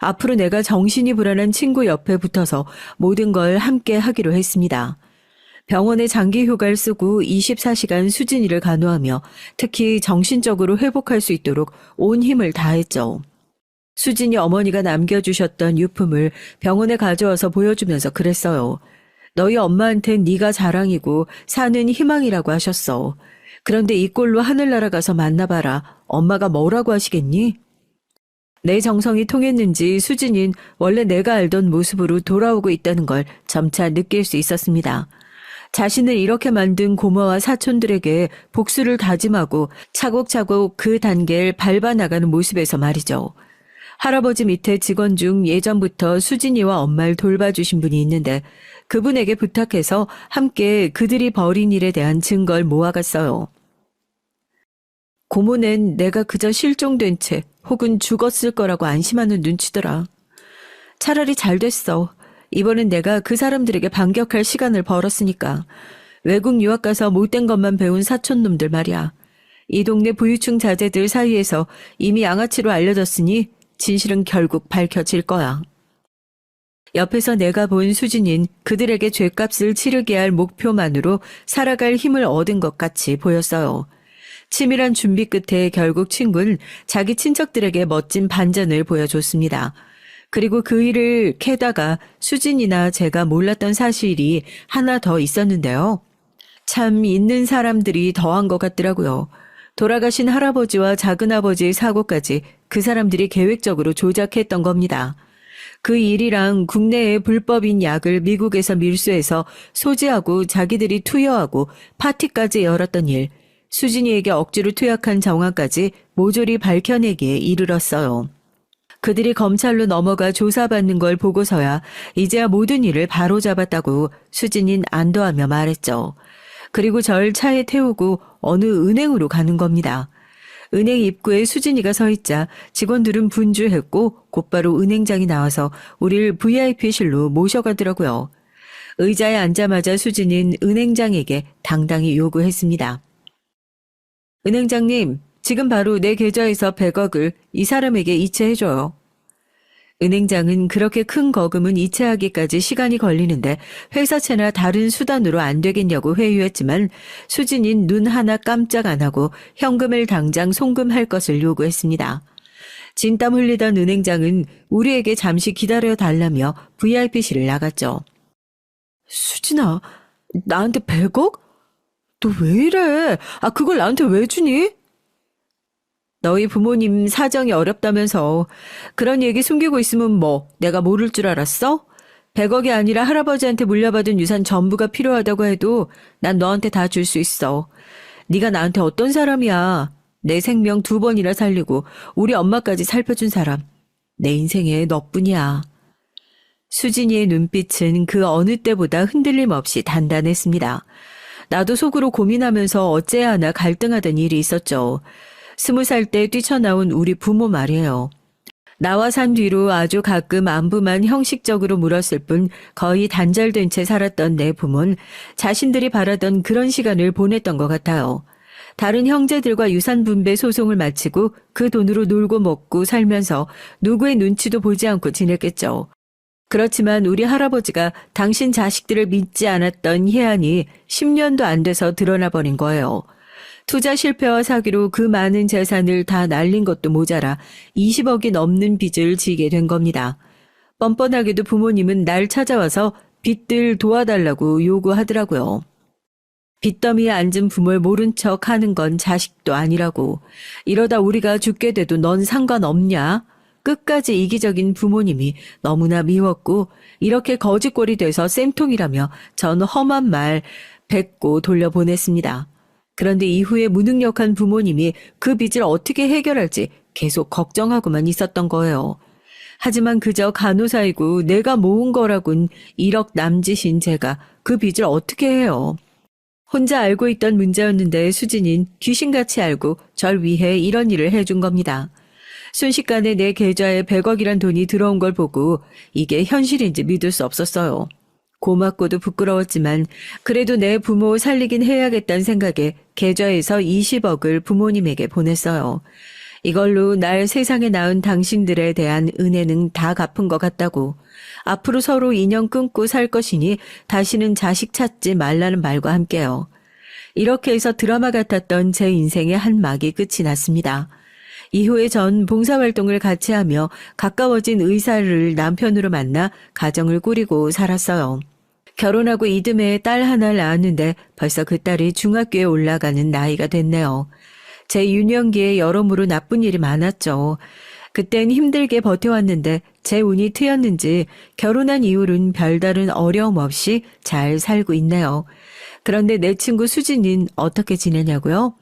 앞으로 내가 정신이 불안한 친구 옆에 붙어서 모든 걸 함께 하기로 했습니다. 병원에 장기 휴가를 쓰고 24시간 수진이를 간호하며 특히 정신적으로 회복할 수 있도록 온 힘을 다했죠. 수진이 어머니가 남겨주셨던 유품을 병원에 가져와서 보여주면서 그랬어요. 너희 엄마한텐 네가 자랑이고 사는 희망이라고 하셨어. 그런데 이 꼴로 하늘나라 가서 만나봐라. 엄마가 뭐라고 하시겠니? 내 정성이 통했는지 수진인 원래 내가 알던 모습으로 돌아오고 있다는 걸 점차 느낄 수 있었습니다. 자신을 이렇게 만든 고모와 사촌들에게 복수를 다짐하고 차곡차곡 그 단계를 밟아나가는 모습에서 말이죠. 할아버지 밑에 직원 중 예전부터 수진이와 엄마를 돌봐주신 분이 있는데 그분에게 부탁해서 함께 그들이 벌인 일에 대한 증거를 모아갔어요. 고모는 내가 그저 실종된 채 혹은 죽었을 거라고 안심하는 눈치더라. 차라리 잘 됐어. 이번엔 내가 그 사람들에게 반격할 시간을 벌었으니까. 외국 유학 가서 못된 것만 배운 사촌놈들 말이야. 이 동네 부유층 자제들 사이에서 이미 양아치로 알려졌으니 진실은 결국 밝혀질 거야. 옆에서 내가 본 수진인 그들에게 죗값을 치르게 할 목표만으로 살아갈 힘을 얻은 것 같이 보였어요. 치밀한 준비 끝에 결국 친구는 자기 친척들에게 멋진 반전을 보여줬습니다. 그리고 그 일을 캐다가 수진이나 제가 몰랐던 사실이 하나 더 있었는데요. 참 있는 사람들이 더한 것 같더라고요. 돌아가신 할아버지와 작은아버지의 사고까지 그 사람들이 계획적으로 조작했던 겁니다. 그 일이랑 국내의 불법인 약을 미국에서 밀수해서 소지하고 자기들이 투여하고 파티까지 열었던 일, 수진이에게 억지로 투약한 정황까지 모조리 밝혀내기에 이르렀어요. 그들이 검찰로 넘어가 조사받는 걸 보고서야 이제야 모든 일을 바로잡았다고 수진인 안도하며 말했죠. 그리고 절 차에 태우고 어느 은행으로 가는 겁니다. 은행 입구에 수진이가 서 있자 직원들은 분주했고 곧바로 은행장이 나와서 우릴 VIP실로 모셔가더라고요. 의자에 앉자마자 수진이는 은행장에게 당당히 요구했습니다. 은행장님, 지금 바로 내 계좌에서 100억을 이 사람에게 이체해줘요. 은행장은 그렇게 큰 거금은 이체하기까지 시간이 걸리는데 회사채나 다른 수단으로 안 되겠냐고 회유했지만 수진인 눈 하나 깜짝 안 하고 현금을 당장 송금할 것을 요구했습니다. 진땀 흘리던 은행장은 우리에게 잠시 기다려달라며 VIP실을 나갔죠. 수진아, 나한테 100억? 너 왜 이래? 그걸 나한테 왜 주니? 너희 부모님 사정이 어렵다면서 그런 얘기 숨기고 있으면 뭐 내가 모를 줄 알았어? 100억이 아니라 할아버지한테 물려받은 유산 전부가 필요하다고 해도 난 너한테 다 줄 수 있어. 네가 나한테 어떤 사람이야. 내 생명 2번이나 살리고 우리 엄마까지 살펴준 사람. 내 인생에 너뿐이야. 수진이의 눈빛은 그 어느 때보다 흔들림 없이 단단했습니다. 나도 속으로 고민하면서 어째야 하나 갈등하던 일이 있었죠. 20살 때 뛰쳐나온 우리 부모 말이에요. 나와 산 뒤로 아주 가끔 안부만 형식적으로 물었을 뿐 거의 단절된 채 살았던 내 부모는 자신들이 바라던 그런 시간을 보냈던 것 같아요. 다른 형제들과 유산 분배 소송을 마치고 그 돈으로 놀고 먹고 살면서 누구의 눈치도 보지 않고 지냈겠죠. 그렇지만 우리 할아버지가 당신 자식들을 믿지 않았던 해안이 10년도 안 돼서 드러나 버린 거예요. 투자 실패와 사기로 그 많은 재산을 다 날린 것도 모자라 20억이 넘는 빚을 지게 된 겁니다. 뻔뻔하게도 부모님은 날 찾아와서 빚들 도와달라고 요구하더라고요. 빚더미에 앉은 부모를 모른 척 하는 건 자식도 아니라고. 이러다 우리가 죽게 돼도 넌 상관없냐? 끝까지 이기적인 부모님이 너무나 미웠고 이렇게 거짓골이 돼서 쌤통이라며 전 험한 말 뱉고 돌려보냈습니다. 그런데 이후에 무능력한 부모님이 그 빚을 어떻게 해결할지 계속 걱정하고만 있었던 거예요. 하지만 그저 간호사이고 내가 모은 거라곤 1억 남짓인 제가 그 빚을 어떻게 해요. 혼자 알고 있던 문제였는데 수진인 귀신같이 알고 절 위해 이런 일을 해준 겁니다. 순식간에 내 계좌에 100억이란 돈이 들어온 걸 보고 이게 현실인지 믿을 수 없었어요. 고맙고도 부끄러웠지만 그래도 내 부모 살리긴 해야겠다는 생각에 계좌에서 20억을 부모님에게 보냈어요. 이걸로 날 세상에 낳은 당신들에 대한 은혜는 다 갚은 것 같다고. 앞으로 서로 인연 끊고 살 것이니 다시는 자식 찾지 말라는 말과 함께요. 이렇게 해서 드라마 같았던 제 인생의 한 막이 끝이 났습니다. 이후에 전 봉사활동을 같이 하며 가까워진 의사를 남편으로 만나 가정을 꾸리고 살았어요. 결혼하고 이듬해 딸 하나를 낳았는데 벌써 그 딸이 중학교에 올라가는 나이가 됐네요. 제 유년기에 여러모로 나쁜 일이 많았죠. 그땐 힘들게 버텨왔는데 제 운이 트였는지 결혼한 이후로는 별다른 어려움 없이 잘 살고 있네요. 그런데 내 친구 수진은 어떻게 지내냐고요?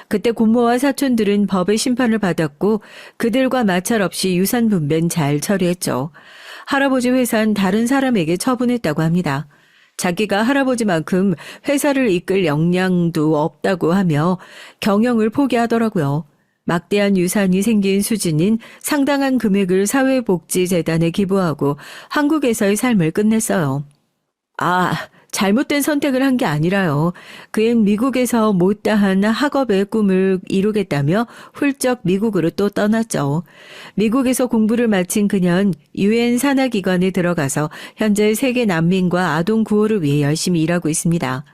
그때 고모와 사촌들은 법의 심판을 받았고 그들과 마찰 없이 유산 분배는 잘 처리했죠. 할아버지 회사는 다른 사람에게 처분했다고 합니다. 자기가 할아버지만큼 회사를 이끌 역량도 없다고 하며 경영을 포기하더라고요. 막대한 유산이 생긴 수진인 상당한 금액을 사회복지재단에 기부하고 한국에서의 삶을 끝냈어요. 잘못된 선택을 한 게 아니라요. 그앤 미국에서 못다한 학업의 꿈을 이루겠다며 훌쩍 미국으로 또 떠났죠. 미국에서 공부를 마친 그녀는 유엔 산하기관에 들어가서 현재 세계 난민과 아동 구호를 위해 열심히 일하고 있습니다.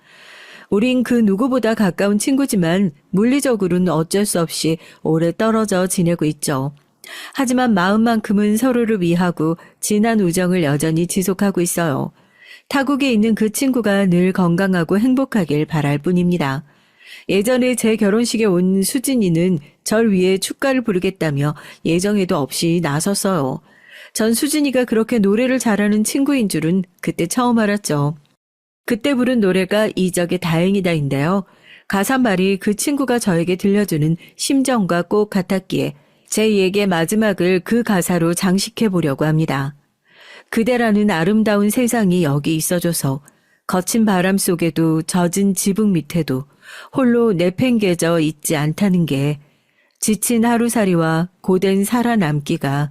우린 그 누구보다 가까운 친구지만 물리적으로는 어쩔 수 없이 오래 떨어져 지내고 있죠. 하지만 마음만큼은 서로를 위하고 진한 우정을 여전히 지속하고 있어요. 타국에 있는 그 친구가 늘 건강하고 행복하길 바랄 뿐입니다. 예전에 제 결혼식에 온 수진이는 절 위해 축가를 부르겠다며 예정에도 없이 나섰어요. 전 수진이가 그렇게 노래를 잘하는 친구인 줄은 그때 처음 알았죠. 그때 부른 노래가 이적의 다행이다인데요. 가사말이 그 친구가 저에게 들려주는 심정과 꼭 같았기에 제 얘기의 마지막을 그 가사로 장식해 보려고 합니다. 그대라는 아름다운 세상이 여기 있어줘서 거친 바람 속에도 젖은 지붕 밑에도 홀로 내팽개져 있지 않다는 게 지친 하루살이와 고된 살아남기가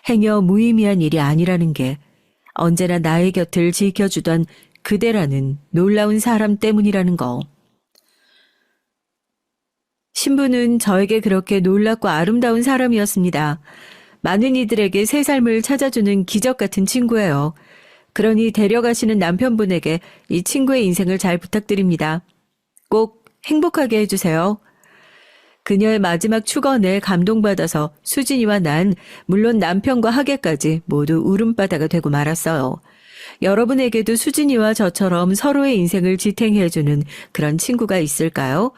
행여 무의미한 일이 아니라는 게 언제나 나의 곁을 지켜주던 그대라는 놀라운 사람 때문이라는 거. 신부는 저에게 그렇게 놀랍고 아름다운 사람이었습니다. 많은 이들에게 새 삶을 찾아주는 기적 같은 친구예요. 그러니 데려가시는 남편분에게 이 친구의 인생을 잘 부탁드립니다. 꼭 행복하게 해주세요. 그녀의 마지막 축언에 감동받아서 수진이와 난 물론 남편과 하계까지 모두 울음바다가 되고 말았어요. 여러분에게도 수진이와 저처럼 서로의 인생을 지탱해주는 그런 친구가 있을까요?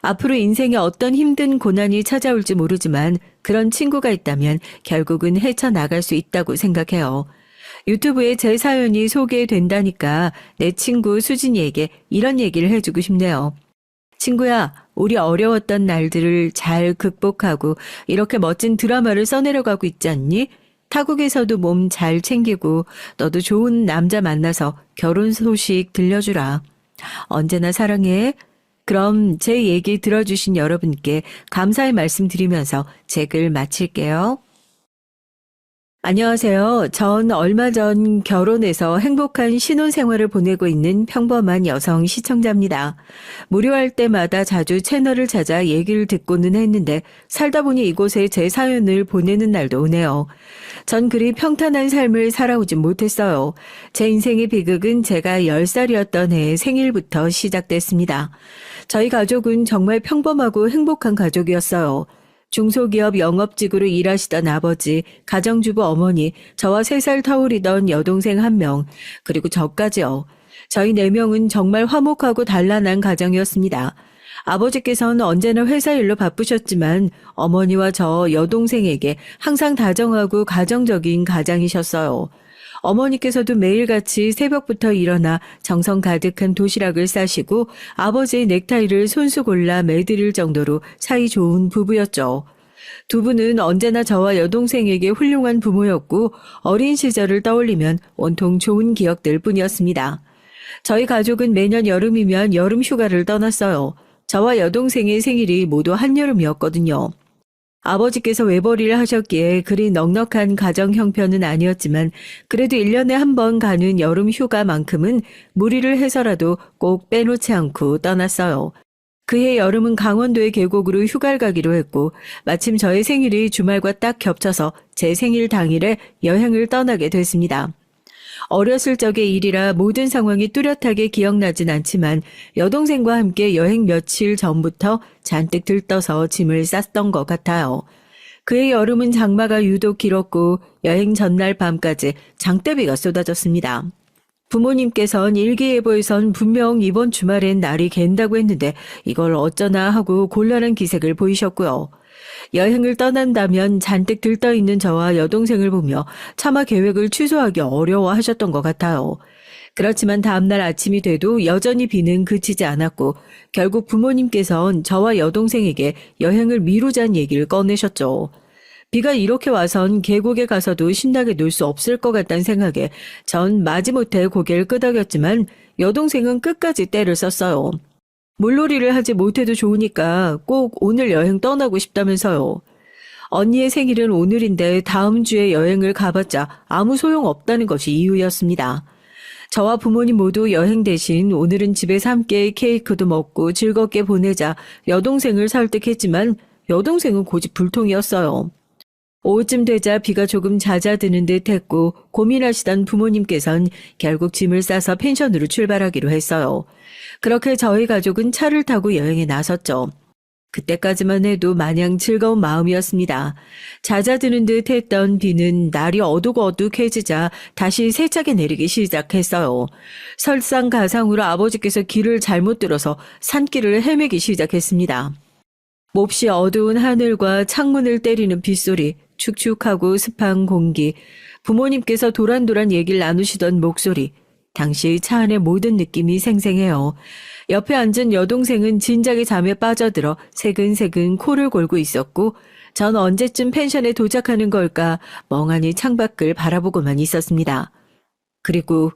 앞으로 인생에 어떤 힘든 고난이 찾아올지 모르지만 그런 친구가 있다면 결국은 헤쳐나갈 수 있다고 생각해요. 유튜브에 제 사연이 소개된다니까 내 친구 수진이에게 이런 얘기를 해주고 싶네요. 친구야, 우리 어려웠던 날들을 잘 극복하고 이렇게 멋진 드라마를 써내려가고 있지 않니? 타국에서도 몸 잘 챙기고 너도 좋은 남자 만나서 결혼 소식 들려주라. 언제나 사랑해. 그럼 제 얘기 들어주신 여러분께 감사의 말씀 드리면서 제 글 마칠게요. 안녕하세요. 전 얼마 전 결혼해서 행복한 신혼생활을 보내고 있는 평범한 여성 시청자입니다. 무료할 때마다 자주 채널을 찾아 얘기를 듣고는 했는데 살다 보니 이곳에 제 사연을 보내는 날도 오네요. 전 그리 평탄한 삶을 살아오진 못했어요. 제 인생의 비극은 제가 10살이었던 해 생일부터 시작됐습니다. 저희 가족은 정말 평범하고 행복한 가족이었어요. 중소기업 영업직으로 일하시던 아버지, 가정주부 어머니, 저와 3살 터울이던 여동생 1명, 그리고 저까지요. 저희 4명은 정말 화목하고 단란한 가정이었습니다. 아버지께서는 언제나 회사 일로 바쁘셨지만 어머니와 저 여동생에게 항상 다정하고 가정적인 가장이셨어요. 어머니께서도 매일같이 새벽부터 일어나 정성 가득한 도시락을 싸시고 아버지의 넥타이를 손수 골라 매드릴 정도로 사이 좋은 부부였죠. 두 분은 언제나 저와 여동생에게 훌륭한 부모였고 어린 시절을 떠올리면 온통 좋은 기억들 뿐이었습니다. 저희 가족은 매년 여름이면 여름 휴가를 떠났어요. 저와 여동생의 생일이 모두 한여름이었거든요. 아버지께서 외벌이를 하셨기에 그리 넉넉한 가정 형편은 아니었지만 그래도 1년에 한 번 가는 여름 휴가만큼은 무리를 해서라도 꼭 빼놓지 않고 떠났어요. 그해 여름은 강원도의 계곡으로 휴가를 가기로 했고 마침 저의 생일이 주말과 딱 겹쳐서 제 생일 당일에 여행을 떠나게 됐습니다. 어렸을 적의 일이라 모든 상황이 뚜렷하게 기억나진 않지만 여동생과 함께 여행 며칠 전부터 잔뜩 들떠서 짐을 쌌던 것 같아요. 그해 여름은 장마가 유독 길었고 여행 전날 밤까지 장대비가 쏟아졌습니다. 부모님께선 일기예보에선 분명 이번 주말엔 날이 갠다고 했는데 이걸 어쩌나 하고 곤란한 기색을 보이셨고요. 여행을 떠난다면 잔뜩 들떠있는 저와 여동생을 보며 차마 계획을 취소하기 어려워하셨던 것 같아요. 그렇지만 다음날 아침이 돼도 여전히 비는 그치지 않았고 결국 부모님께선 저와 여동생에게 여행을 미루자는 얘기를 꺼내셨죠. 비가 이렇게 와선 계곡에 가서도 신나게 놀 수 없을 것 같다는 생각에 전 마지못해 고개를 끄덕였지만 여동생은 끝까지 떼를 썼어요. 물놀이를 하지 못해도 좋으니까 꼭 오늘 여행 떠나고 싶다면서요. 언니의 생일은 오늘인데 다음 주에 여행을 가봤자 아무 소용 없다는 것이 이유였습니다. 저와 부모님 모두 여행 대신 오늘은 집에서 함께 케이크도 먹고 즐겁게 보내자 여동생을 설득했지만 여동생은 고집불통이었어요. 오후쯤 되자 비가 조금 잦아드는 듯 했고 고민하시던 부모님께선 결국 짐을 싸서 펜션으로 출발하기로 했어요. 그렇게 저희 가족은 차를 타고 여행에 나섰죠. 그때까지만 해도 마냥 즐거운 마음이었습니다. 잦아드는 듯 했던 비는 날이 어둑어둑해지자 다시 세차게 내리기 시작했어요. 설상가상으로 아버지께서 길을 잘못 들어서 산길을 헤매기 시작했습니다. 몹시 어두운 하늘과 창문을 때리는 빗소리, 축축하고 습한 공기, 부모님께서 도란도란 얘기를 나누시던 목소리, 당시 차 안의 모든 느낌이 생생해요. 옆에 앉은 여동생은 진작에 잠에 빠져들어 새근새근 코를 골고 있었고 전 언제쯤 펜션에 도착하는 걸까 멍하니 창밖을 바라보고만 있었습니다. 그리고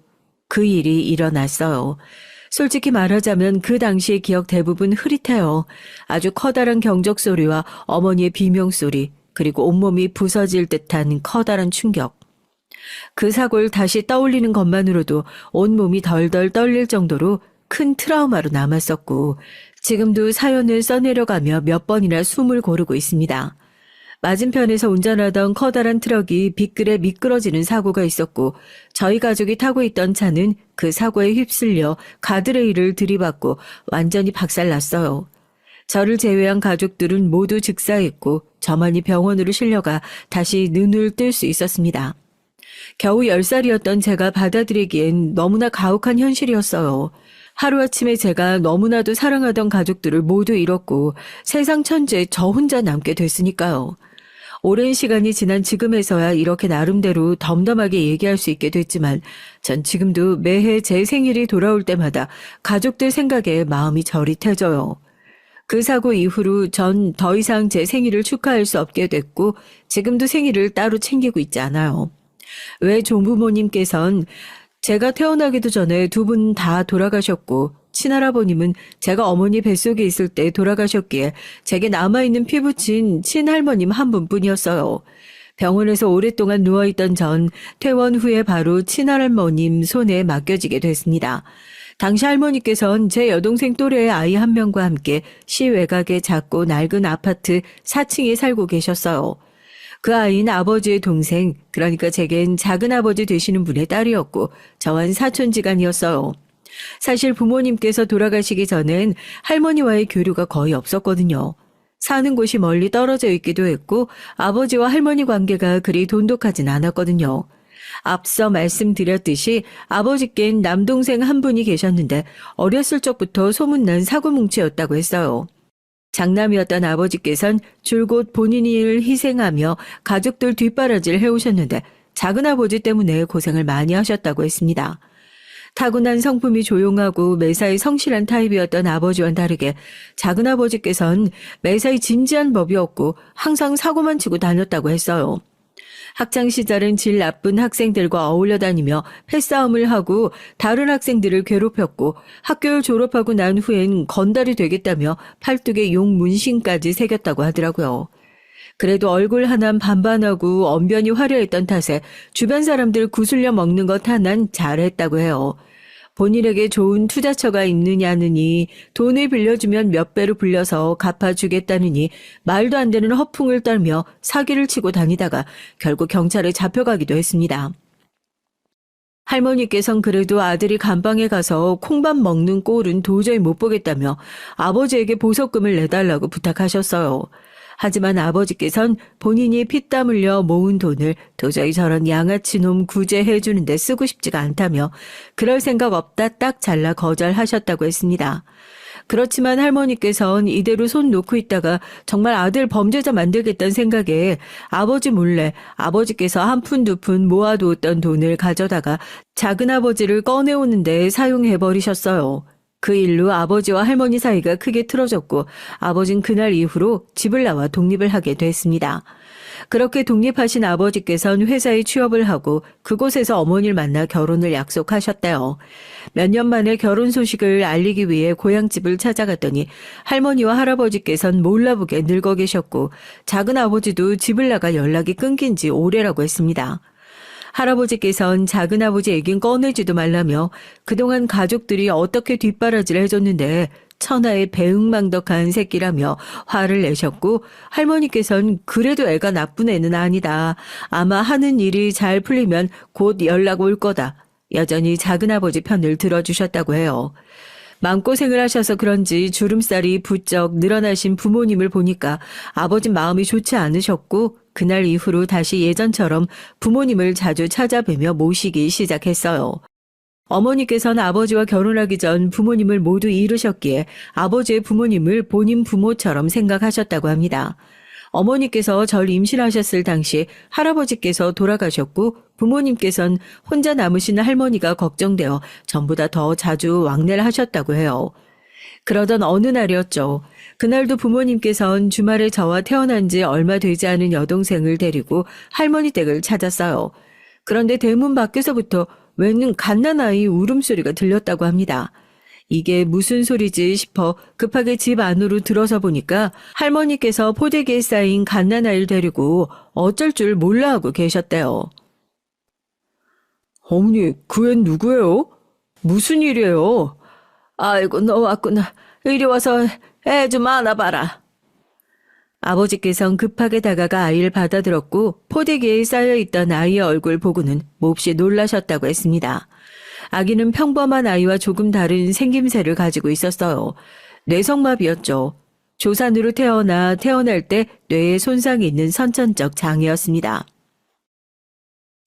그 일이 일어났어요. 솔직히 말하자면 그 당시의 기억 대부분 흐릿해요. 아주 커다란 경적 소리와 어머니의 비명소리, 그리고 온몸이 부서질 듯한 커다란 충격. 그 사고를 다시 떠올리는 것만으로도 온몸이 덜덜 떨릴 정도로 큰 트라우마로 남았었고 지금도 사연을 써내려가며 몇 번이나 숨을 고르고 있습니다. 맞은편에서 운전하던 커다란 트럭이 빗길에 미끄러지는 사고가 있었고 저희 가족이 타고 있던 차는 그 사고에 휩쓸려 가드레일을 들이받고 완전히 박살났어요. 저를 제외한 가족들은 모두 즉사했고 저만이 병원으로 실려가 다시 눈을 뜰 수 있었습니다. 겨우 10살이었던 제가 받아들이기엔 너무나 가혹한 현실이었어요. 하루아침에 제가 너무나도 사랑하던 가족들을 모두 잃었고 세상 천지에 저 혼자 남게 됐으니까요. 오랜 시간이 지난 지금에서야 이렇게 나름대로 덤덤하게 얘기할 수 있게 됐지만 전 지금도 매해 제 생일이 돌아올 때마다 가족들 생각에 마음이 저릿해져요. 그 사고 이후로 전 더 이상 제 생일을 축하할 수 없게 됐고 지금도 생일을 따로 챙기고 있지 않아요. 왜 종부모님께선 제가 태어나기도 전에 두 분 다 돌아가셨고 친할아버님은 제가 어머니 뱃속에 있을 때 돌아가셨기에 제게 남아있는 피부친 친할머님 한 분뿐이었어요. 병원에서 오랫동안 누워있던 전 퇴원 후에 바로 친할머님 손에 맡겨지게 됐습니다. 당시 할머니께선 제 여동생 또래의 아이 한 명과 함께 시외곽의 작고 낡은 아파트 4층에 살고 계셨어요. 그 아이는 아버지의 동생, 그러니까 제겐 작은아버지 되시는 분의 딸이었고 저와는 사촌지간이었어요. 사실 부모님께서 돌아가시기 전엔 할머니와의 교류가 거의 없었거든요. 사는 곳이 멀리 떨어져 있기도 했고 아버지와 할머니 관계가 그리 돈독하진 않았거든요. 앞서 말씀드렸듯이 아버지께는 남동생 한 분이 계셨는데 어렸을 적부터 소문난 사고뭉치였다고 했어요. 장남이었던 아버지께선 줄곧 본인을 희생하며 가족들 뒷바라지를 해오셨는데 작은아버지 때문에 고생을 많이 하셨다고 했습니다. 타고난 성품이 조용하고 매사에 성실한 타입이었던 아버지와는 다르게 작은아버지께선 매사에 진지한 법이었고 항상 사고만 치고 다녔다고 했어요. 학창시절은 질 나쁜 학생들과 어울려 다니며 패싸움을 하고 다른 학생들을 괴롭혔고 학교를 졸업하고 난 후엔 건달이 되겠다며 팔뚝에 용 문신까지 새겼다고 하더라고요. 그래도 얼굴 하나는 반반하고 언변이 화려했던 탓에 주변 사람들 구슬려 먹는 것 하나는 잘했다고 해요. 본인에게 좋은 투자처가 있느냐느니 돈을 빌려주면 몇 배로 불려서 갚아주겠다느니 말도 안 되는 허풍을 떨며 사기를 치고 다니다가 결국 경찰에 잡혀가기도 했습니다. 할머니께선 그래도 아들이 감방에 가서 콩밥 먹는 꼴은 도저히 못 보겠다며 아버지에게 보석금을 내달라고 부탁하셨어요. 하지만 아버지께선 본인이 피땀 흘려 모은 돈을 도저히 저런 양아치 놈 구제해주는데 쓰고 싶지가 않다며 그럴 생각 없다 딱 잘라 거절하셨다고 했습니다. 그렇지만 할머니께선 이대로 손 놓고 있다가 정말 아들 범죄자 만들겠다는 생각에 아버지 몰래 아버지께서 한 푼 두 푼 모아두었던 돈을 가져다가 작은아버지를 꺼내오는데 사용해버리셨어요. 그 일로 아버지와 할머니 사이가 크게 틀어졌고 아버진 그날 이후로 집을 나와 독립을 하게 됐습니다. 그렇게 독립하신 아버지께서는 회사에 취업을 하고 그곳에서 어머니를 만나 결혼을 약속하셨대요. 몇 년 만에 결혼 소식을 알리기 위해 고향집을 찾아갔더니 할머니와 할아버지께서는 몰라보게 늙어 계셨고 작은아버지도 집을 나가 연락이 끊긴 지 오래라고 했습니다. 할아버지께선 작은아버지 얘긴 꺼내지도 말라며 그동안 가족들이 어떻게 뒷바라지를 해줬는데 천하의 배응망덕한 새끼라며 화를 내셨고 할머니께서는 그래도 애가 나쁜 애는 아니다. 아마 하는 일이 잘 풀리면 곧 연락 올 거다. 여전히 작은아버지 편을 들어주셨다고 해요. 마음고생을 하셔서 그런지 주름살이 부쩍 늘어나신 부모님을 보니까 아버지 마음이 좋지 않으셨고 그날 이후로 다시 예전처럼 부모님을 자주 찾아뵈며 모시기 시작했어요. 어머니께서는 아버지와 결혼하기 전 부모님을 모두 잃으셨기에 아버지의 부모님을 본인 부모처럼 생각하셨다고 합니다. 어머니께서 절 임신하셨을 당시 할아버지께서 돌아가셨고 부모님께서는 혼자 남으신 할머니가 걱정되어 전보다 더 자주 왕래를 하셨다고 해요. 그러던 어느 날이었죠. 그날도 부모님께서는 주말에 저와 태어난 지 얼마 되지 않은 여동생을 데리고 할머니 댁을 찾았어요. 그런데 대문 밖에서부터 웬 갓난아이 울음소리가 들렸다고 합니다. 이게 무슨 소리지 싶어 급하게 집 안으로 들어서 보니까 할머니께서 포대기에 쌓인 갓난아이를 데리고 어쩔 줄 몰라 하고 계셨대요. 어머니, 그 앤 누구예요? 무슨 일이에요? 아이고, 너 왔구나. 이리 와서 애 좀 안아봐라. 아버지께선 급하게 다가가 아이를 받아들었고 포대기에 쌓여있던 아이의 얼굴 보고는 몹시 놀라셨다고 했습니다. 아기는 평범한 아이와 조금 다른 생김새를 가지고 있었어요. 뇌성마비였죠. 조산으로 태어날 때 뇌에 손상이 있는 선천적 장애였습니다.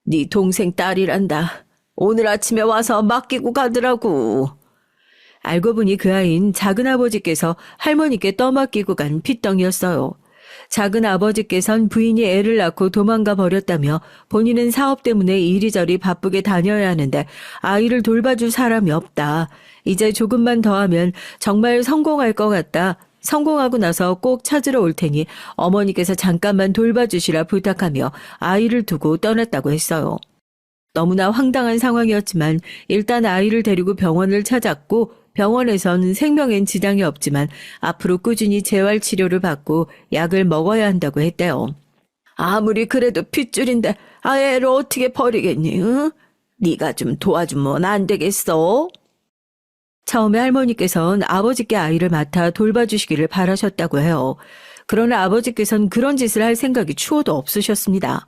네 동생 딸이란다. 오늘 아침에 와서 맡기고 가더라고. 알고 보니 그 아이는 작은아버지께서 할머니께 떠맡기고 간 핏덩이였어요. 작은아버지께선 부인이 애를 낳고 도망가 버렸다며 본인은 사업 때문에 이리저리 바쁘게 다녀야 하는데 아이를 돌봐줄 사람이 없다. 이제 조금만 더 하면 정말 성공할 것 같다. 성공하고 나서 꼭 찾으러 올 테니 어머니께서 잠깐만 돌봐주시라 부탁하며 아이를 두고 떠났다고 했어요. 너무나 황당한 상황이었지만 일단 아이를 데리고 병원을 찾았고 병원에선 생명엔 지장이 없지만 앞으로 꾸준히 재활치료를 받고 약을 먹어야 한다고 했대요. 아무리 그래도 핏줄인데 애를 어떻게 버리겠니? 응? 네가 좀 도와주면 안 되겠어? 처음에 할머니께서는 아버지께 아이를 맡아 돌봐주시기를 바라셨다고 해요. 그러나 아버지께서는 그런 짓을 할 생각이 추호도 없으셨습니다.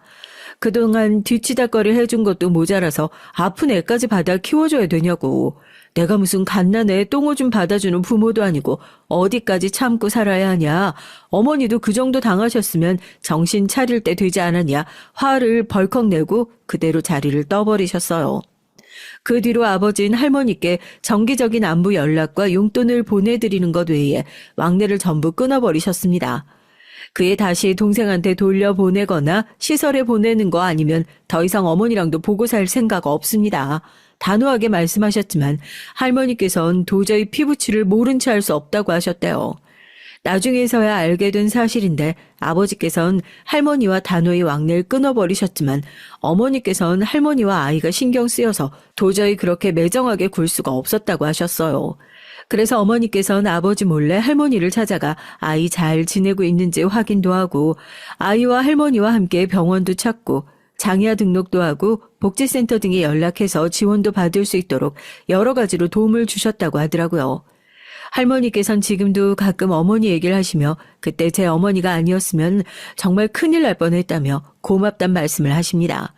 그동안 뒤치다거리 해준 것도 모자라서 아픈 애까지 받아 키워줘야 되냐고. 내가 무슨 갓난애 똥오줌 받아주는 부모도 아니고 어디까지 참고 살아야 하냐. 어머니도 그 정도 당하셨으면 정신 차릴 때 되지 않았냐. 화를 벌컥 내고 그대로 자리를 떠버리셨어요. 그 뒤로 아버지는 할머니께 정기적인 안부 연락과 용돈을 보내드리는 것 외에 왕래를 전부 끊어버리셨습니다. 그에 다시 동생한테 돌려보내거나 시설에 보내는 거 아니면 더 이상 어머니랑도 보고 살 생각 없습니다. 단호하게 말씀하셨지만 할머니께서는 도저히 피부치를 모른 채 할 수 없다고 하셨대요. 나중에서야 알게 된 사실인데 아버지께서는 할머니와 단호히 왕래를 끊어버리셨지만 어머니께서는 할머니와 아이가 신경 쓰여서 도저히 그렇게 매정하게 굴 수가 없었다고 하셨어요. 그래서 어머니께서는 아버지 몰래 할머니를 찾아가 아이 잘 지내고 있는지 확인도 하고 아이와 할머니와 함께 병원도 찾고 장애아 등록도 하고 복지센터 등에 연락해서 지원도 받을 수 있도록 여러 가지로 도움을 주셨다고 하더라고요. 할머니께서는 지금도 가끔 어머니 얘기를 하시며 그때 제 어머니가 아니었으면 정말 큰일 날 뻔했다며 고맙단 말씀을 하십니다.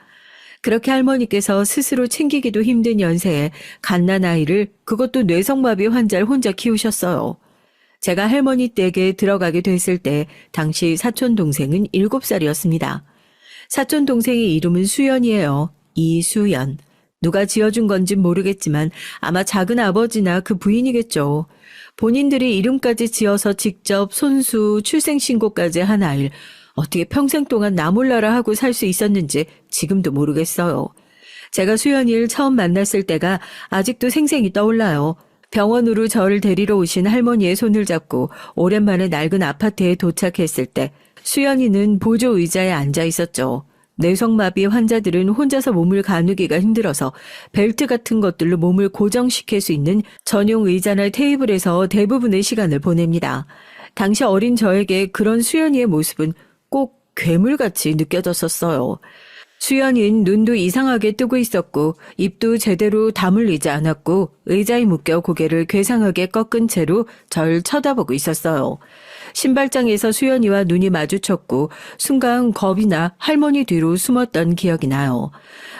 그렇게 할머니께서 스스로 챙기기도 힘든 연세에 갓난 아이를 그것도 뇌성마비 환자를 혼자 키우셨어요. 제가 할머니 댁에 들어가게 됐을 때 당시 사촌 동생은 7살이었습니다. 사촌 동생의 이름은 수연이에요. 이수연. 누가 지어준 건진 모르겠지만 아마 작은 아버지나 그 부인이겠죠. 본인들이 이름까지 지어서 직접 손수, 출생신고까지 한 아이를 어떻게 평생 동안 나 몰라라 하고 살 수 있었는지 지금도 모르겠어요. 제가 수연이를 처음 만났을 때가 아직도 생생히 떠올라요. 병원으로 저를 데리러 오신 할머니의 손을 잡고 오랜만에 낡은 아파트에 도착했을 때 수연이는 보조 의자에 앉아 있었죠. 뇌성마비 환자들은 혼자서 몸을 가누기가 힘들어서 벨트 같은 것들로 몸을 고정시킬 수 있는 전용 의자나 테이블에서 대부분의 시간을 보냅니다. 당시 어린 저에게 그런 수연이의 모습은 꼭 괴물같이 느껴졌었어요. 수연이는 눈도 이상하게 뜨고 있었고 입도 제대로 다물리지 않았고 의자에 묶여 고개를 괴상하게 꺾은 채로 절 쳐다보고 있었어요. 신발장에서 수연이와 눈이 마주쳤고 순간 겁이 나 할머니 뒤로 숨었던 기억이 나요.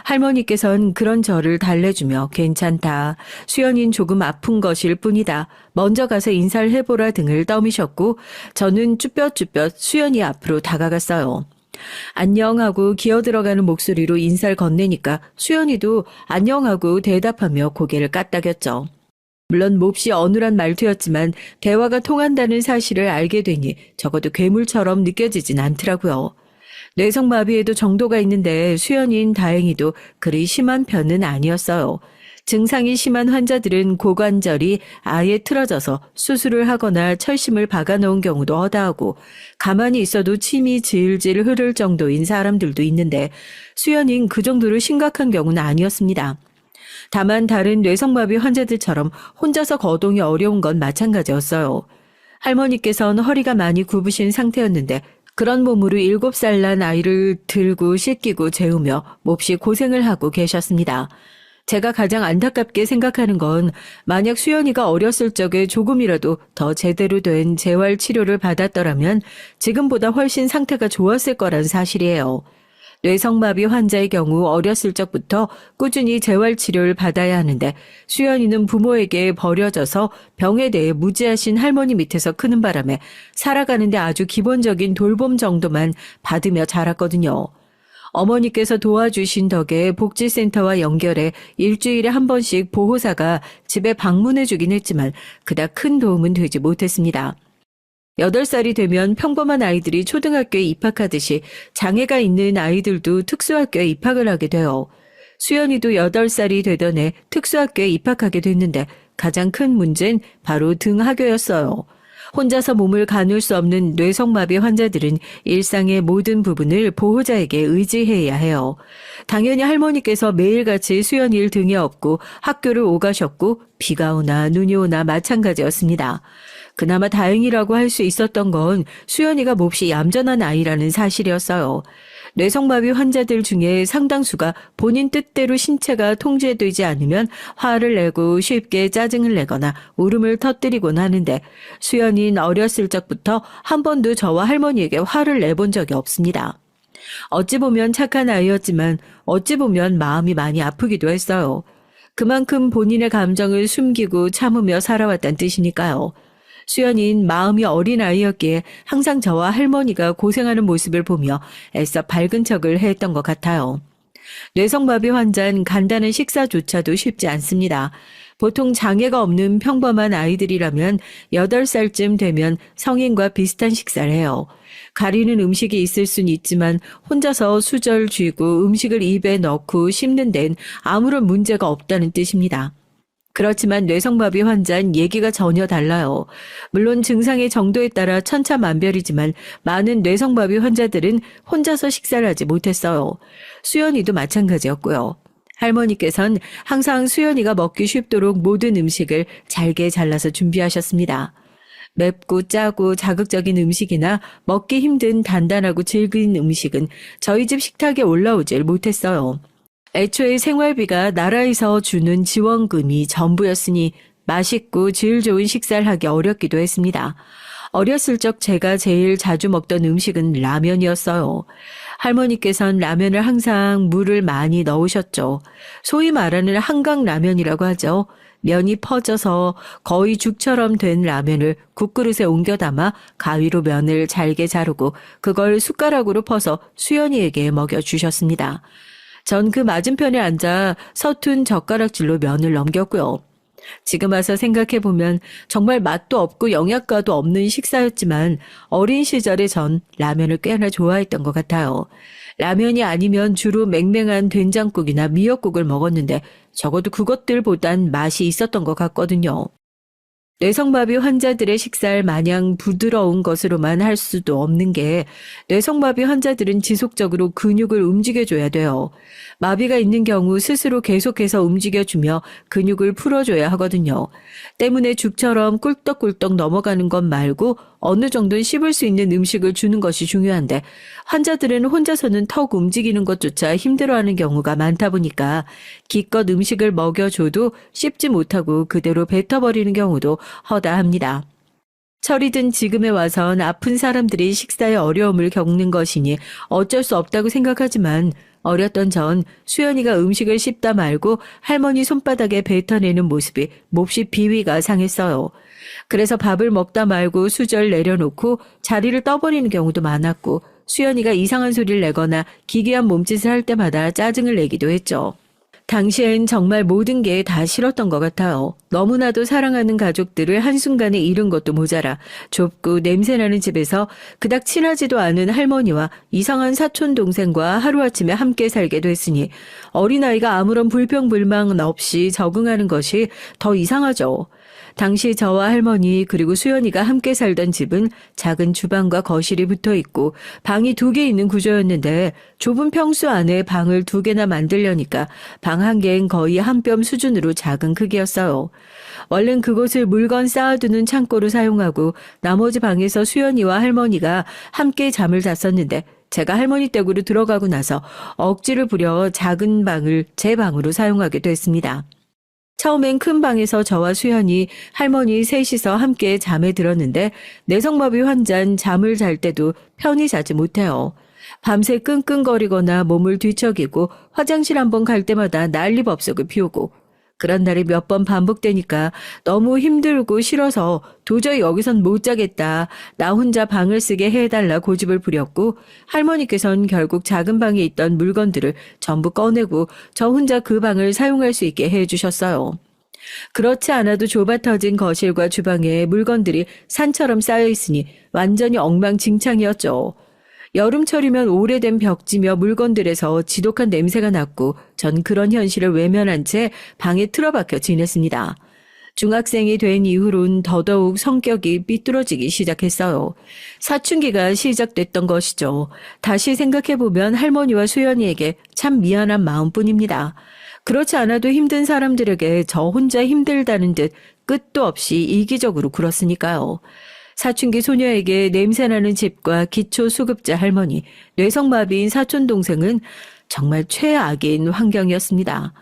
할머니께서는 그런 저를 달래주며 괜찮다. 수연이는 조금 아픈 것일 뿐이다. 먼저 가서 인사를 해보라 등을 떠미셨고 저는 쭈뼛쭈뼛 수연이 앞으로 다가갔어요. 안녕하고 기어들어가는 목소리로 인사를 건네니까 수연이도 안녕하고 대답하며 고개를 까딱였죠. 물론 몹시 어눌한 말투였지만 대화가 통한다는 사실을 알게 되니 적어도 괴물처럼 느껴지진 않더라고요. 뇌성마비에도 정도가 있는데 수연이는 다행히도 그리 심한 편은 아니었어요. 증상이 심한 환자들은 고관절이 아예 틀어져서 수술을 하거나 철심을 박아놓은 경우도 허다하고 가만히 있어도 침이 질질 흐를 정도인 사람들도 있는데 수연이는 그 정도로 심각한 경우는 아니었습니다. 다만 다른 뇌성마비 환자들처럼 혼자서 거동이 어려운 건 마찬가지였어요. 할머니께서는 허리가 많이 굽으신 상태였는데 그런 몸으로 7살 난 아이를 들고 씻기고 재우며 몹시 고생을 하고 계셨습니다. 제가 가장 안타깝게 생각하는 건 만약 수연이가 어렸을 적에 조금이라도 더 제대로 된 재활 치료를 받았더라면 지금보다 훨씬 상태가 좋았을 거란 사실이에요. 뇌성마비 환자의 경우 어렸을 적부터 꾸준히 재활 치료를 받아야 하는데 수연이는 부모에게 버려져서 병에 대해 무지하신 할머니 밑에서 크는 바람에 살아가는데 아주 기본적인 돌봄 정도만 받으며 자랐거든요. 어머니께서 도와주신 덕에 복지센터와 연결해 일주일에 한 번씩 보호사가 집에 방문해 주긴 했지만 그닥 큰 도움은 되지 못했습니다. 8살이 되면 평범한 아이들이 초등학교에 입학하듯이 장애가 있는 아이들도 특수학교에 입학을 하게 돼요. 수연이도 8살이 되던 해 특수학교에 입학하게 됐는데 가장 큰 문제는 바로 등하교였어요. 혼자서 몸을 가눌 수 없는 뇌성마비 환자들은 일상의 모든 부분을 보호자에게 의지해야 해요. 당연히 할머니께서 매일같이 수연이를 등에 업고 학교를 오가셨고 비가 오나 눈이 오나 마찬가지였습니다. 그나마 다행이라고 할 수 있었던 건 수연이가 몹시 얌전한 아이라는 사실이었어요. 뇌성마비 환자들 중에 상당수가 본인 뜻대로 신체가 통제되지 않으면 화를 내고 쉽게 짜증을 내거나 울음을 터뜨리곤 하는데 수연이는 어렸을 적부터 한 번도 저와 할머니에게 화를 내본 적이 없습니다. 어찌 보면 착한 아이였지만 어찌 보면 마음이 많이 아프기도 했어요. 그만큼 본인의 감정을 숨기고 참으며 살아왔다는 뜻이니까요. 수연이는 마음이 어린 아이였기에 항상 저와 할머니가 고생하는 모습을 보며 애써 밝은 척을 했던 것 같아요. 뇌성마비 환자는 간단한 식사조차도 쉽지 않습니다. 보통 장애가 없는 평범한 아이들이라면 8살쯤 되면 성인과 비슷한 식사를 해요. 가리는 음식이 있을 순 있지만 혼자서 수절 쥐고 음식을 입에 넣고 씹는 데는 아무런 문제가 없다는 뜻입니다. 그렇지만 뇌성마비 환자는 얘기가 전혀 달라요. 물론 증상의 정도에 따라 천차만별이지만 많은 뇌성마비 환자들은 혼자서 식사를 하지 못했어요. 수연이도 마찬가지였고요. 할머니께서는 항상 수연이가 먹기 쉽도록 모든 음식을 잘게 잘라서 준비하셨습니다. 맵고 짜고 자극적인 음식이나 먹기 힘든 단단하고 질긴 음식은 저희 집 식탁에 올라오질 못했어요. 애초에 생활비가 나라에서 주는 지원금이 전부였으니 맛있고 질 좋은 식사를 하기 어렵기도 했습니다. 어렸을 적 제가 제일 자주 먹던 음식은 라면이었어요. 할머니께서는 라면을 항상 물을 많이 넣으셨죠. 소위 말하는 한강라면이라고 하죠. 면이 퍼져서 거의 죽처럼 된 라면을 국그릇에 옮겨 담아 가위로 면을 잘게 자르고 그걸 숟가락으로 퍼서 수연이에게 먹여주셨습니다. 전 그 맞은편에 앉아 서툰 젓가락질로 면을 넘겼고요. 지금 와서 생각해보면 정말 맛도 없고 영양가도 없는 식사였지만 어린 시절에 전 라면을 꽤나 좋아했던 것 같아요. 라면이 아니면 주로 맹맹한 된장국이나 미역국을 먹었는데 적어도 그것들보단 맛이 있었던 것 같거든요. 뇌성마비 환자들의 식사를 마냥 부드러운 것으로만 할 수도 없는 게 뇌성마비 환자들은 지속적으로 근육을 움직여줘야 돼요. 마비가 있는 경우 스스로 계속해서 움직여주며 근육을 풀어줘야 하거든요. 때문에 죽처럼 꿀떡꿀떡 넘어가는 것 말고 어느 정도는 씹을 수 있는 음식을 주는 것이 중요한데 환자들은 혼자서는 턱 움직이는 것조차 힘들어하는 경우가 많다 보니까 기껏 음식을 먹여줘도 씹지 못하고 그대로 뱉어버리는 경우도 허다합니다. 철이 든 지금에 와선 아픈 사람들이 식사에 어려움을 겪는 것이니 어쩔 수 없다고 생각하지만 어렸던 전 수연이가 음식을 씹다 말고 할머니 손바닥에 뱉어내는 모습이 몹시 비위가 상했어요. 그래서 밥을 먹다 말고 수절 내려놓고 자리를 떠버리는 경우도 많았고 수연이가 이상한 소리를 내거나 기괴한 몸짓을 할 때마다 짜증을 내기도 했죠. 당시엔 정말 모든 게 다 싫었던 것 같아요. 너무나도 사랑하는 가족들을 한순간에 잃은 것도 모자라 좁고 냄새나는 집에서 그닥 친하지도 않은 할머니와 이상한 사촌 동생과 하루아침에 함께 살게 됐으니 어린아이가 아무런 불평불만 없이 적응하는 것이 더 이상하죠. 당시 저와 할머니 그리고 수연이가 함께 살던 집은 작은 주방과 거실이 붙어 있고 방이 2개 있는 구조였는데 좁은 평수 안에 방을 2개나 만들려니까 방 한 개는 거의 한 뼘 수준으로 작은 크기였어요. 원래는 그곳을 물건 쌓아두는 창고로 사용하고 나머지 방에서 수연이와 할머니가 함께 잠을 잤었는데 제가 할머니 댁으로 들어가고 나서 억지를 부려 작은 방을 제 방으로 사용하게 됐습니다. 처음엔 큰 방에서 저와 수연이 할머니 셋이서 함께 잠에 들었는데 뇌성마비 환자는 잠을 잘 때도 편히 자지 못해요. 밤새 끙끙거리거나 몸을 뒤척이고 화장실 한번 갈 때마다 난리법석을 피우고 그런 날이 몇 번 반복되니까 너무 힘들고 싫어서 도저히 여기선 못 자겠다. 나 혼자 방을 쓰게 해달라 고집을 부렸고 할머니께서는 결국 작은 방에 있던 물건들을 전부 꺼내고 저 혼자 그 방을 사용할 수 있게 해주셨어요. 그렇지 않아도 좁아터진 거실과 주방에 물건들이 산처럼 쌓여 있으니 완전히 엉망진창이었죠. 여름철이면 오래된 벽지며 물건들에서 지독한 냄새가 났고 전 그런 현실을 외면한 채 방에 틀어박혀 지냈습니다. 중학생이 된 이후론 더더욱 성격이 삐뚤어지기 시작했어요. 사춘기가 시작됐던 것이죠. 다시 생각해보면 할머니와 수연이에게 참 미안한 마음뿐입니다. 그렇지 않아도 힘든 사람들에게 저 혼자 힘들다는 듯 끝도 없이 이기적으로 굴었으니까요. 사춘기 소녀에게 냄새나는 집과 기초수급자 할머니, 뇌성마비인 사촌동생은 정말 최악인 환경이었습니다.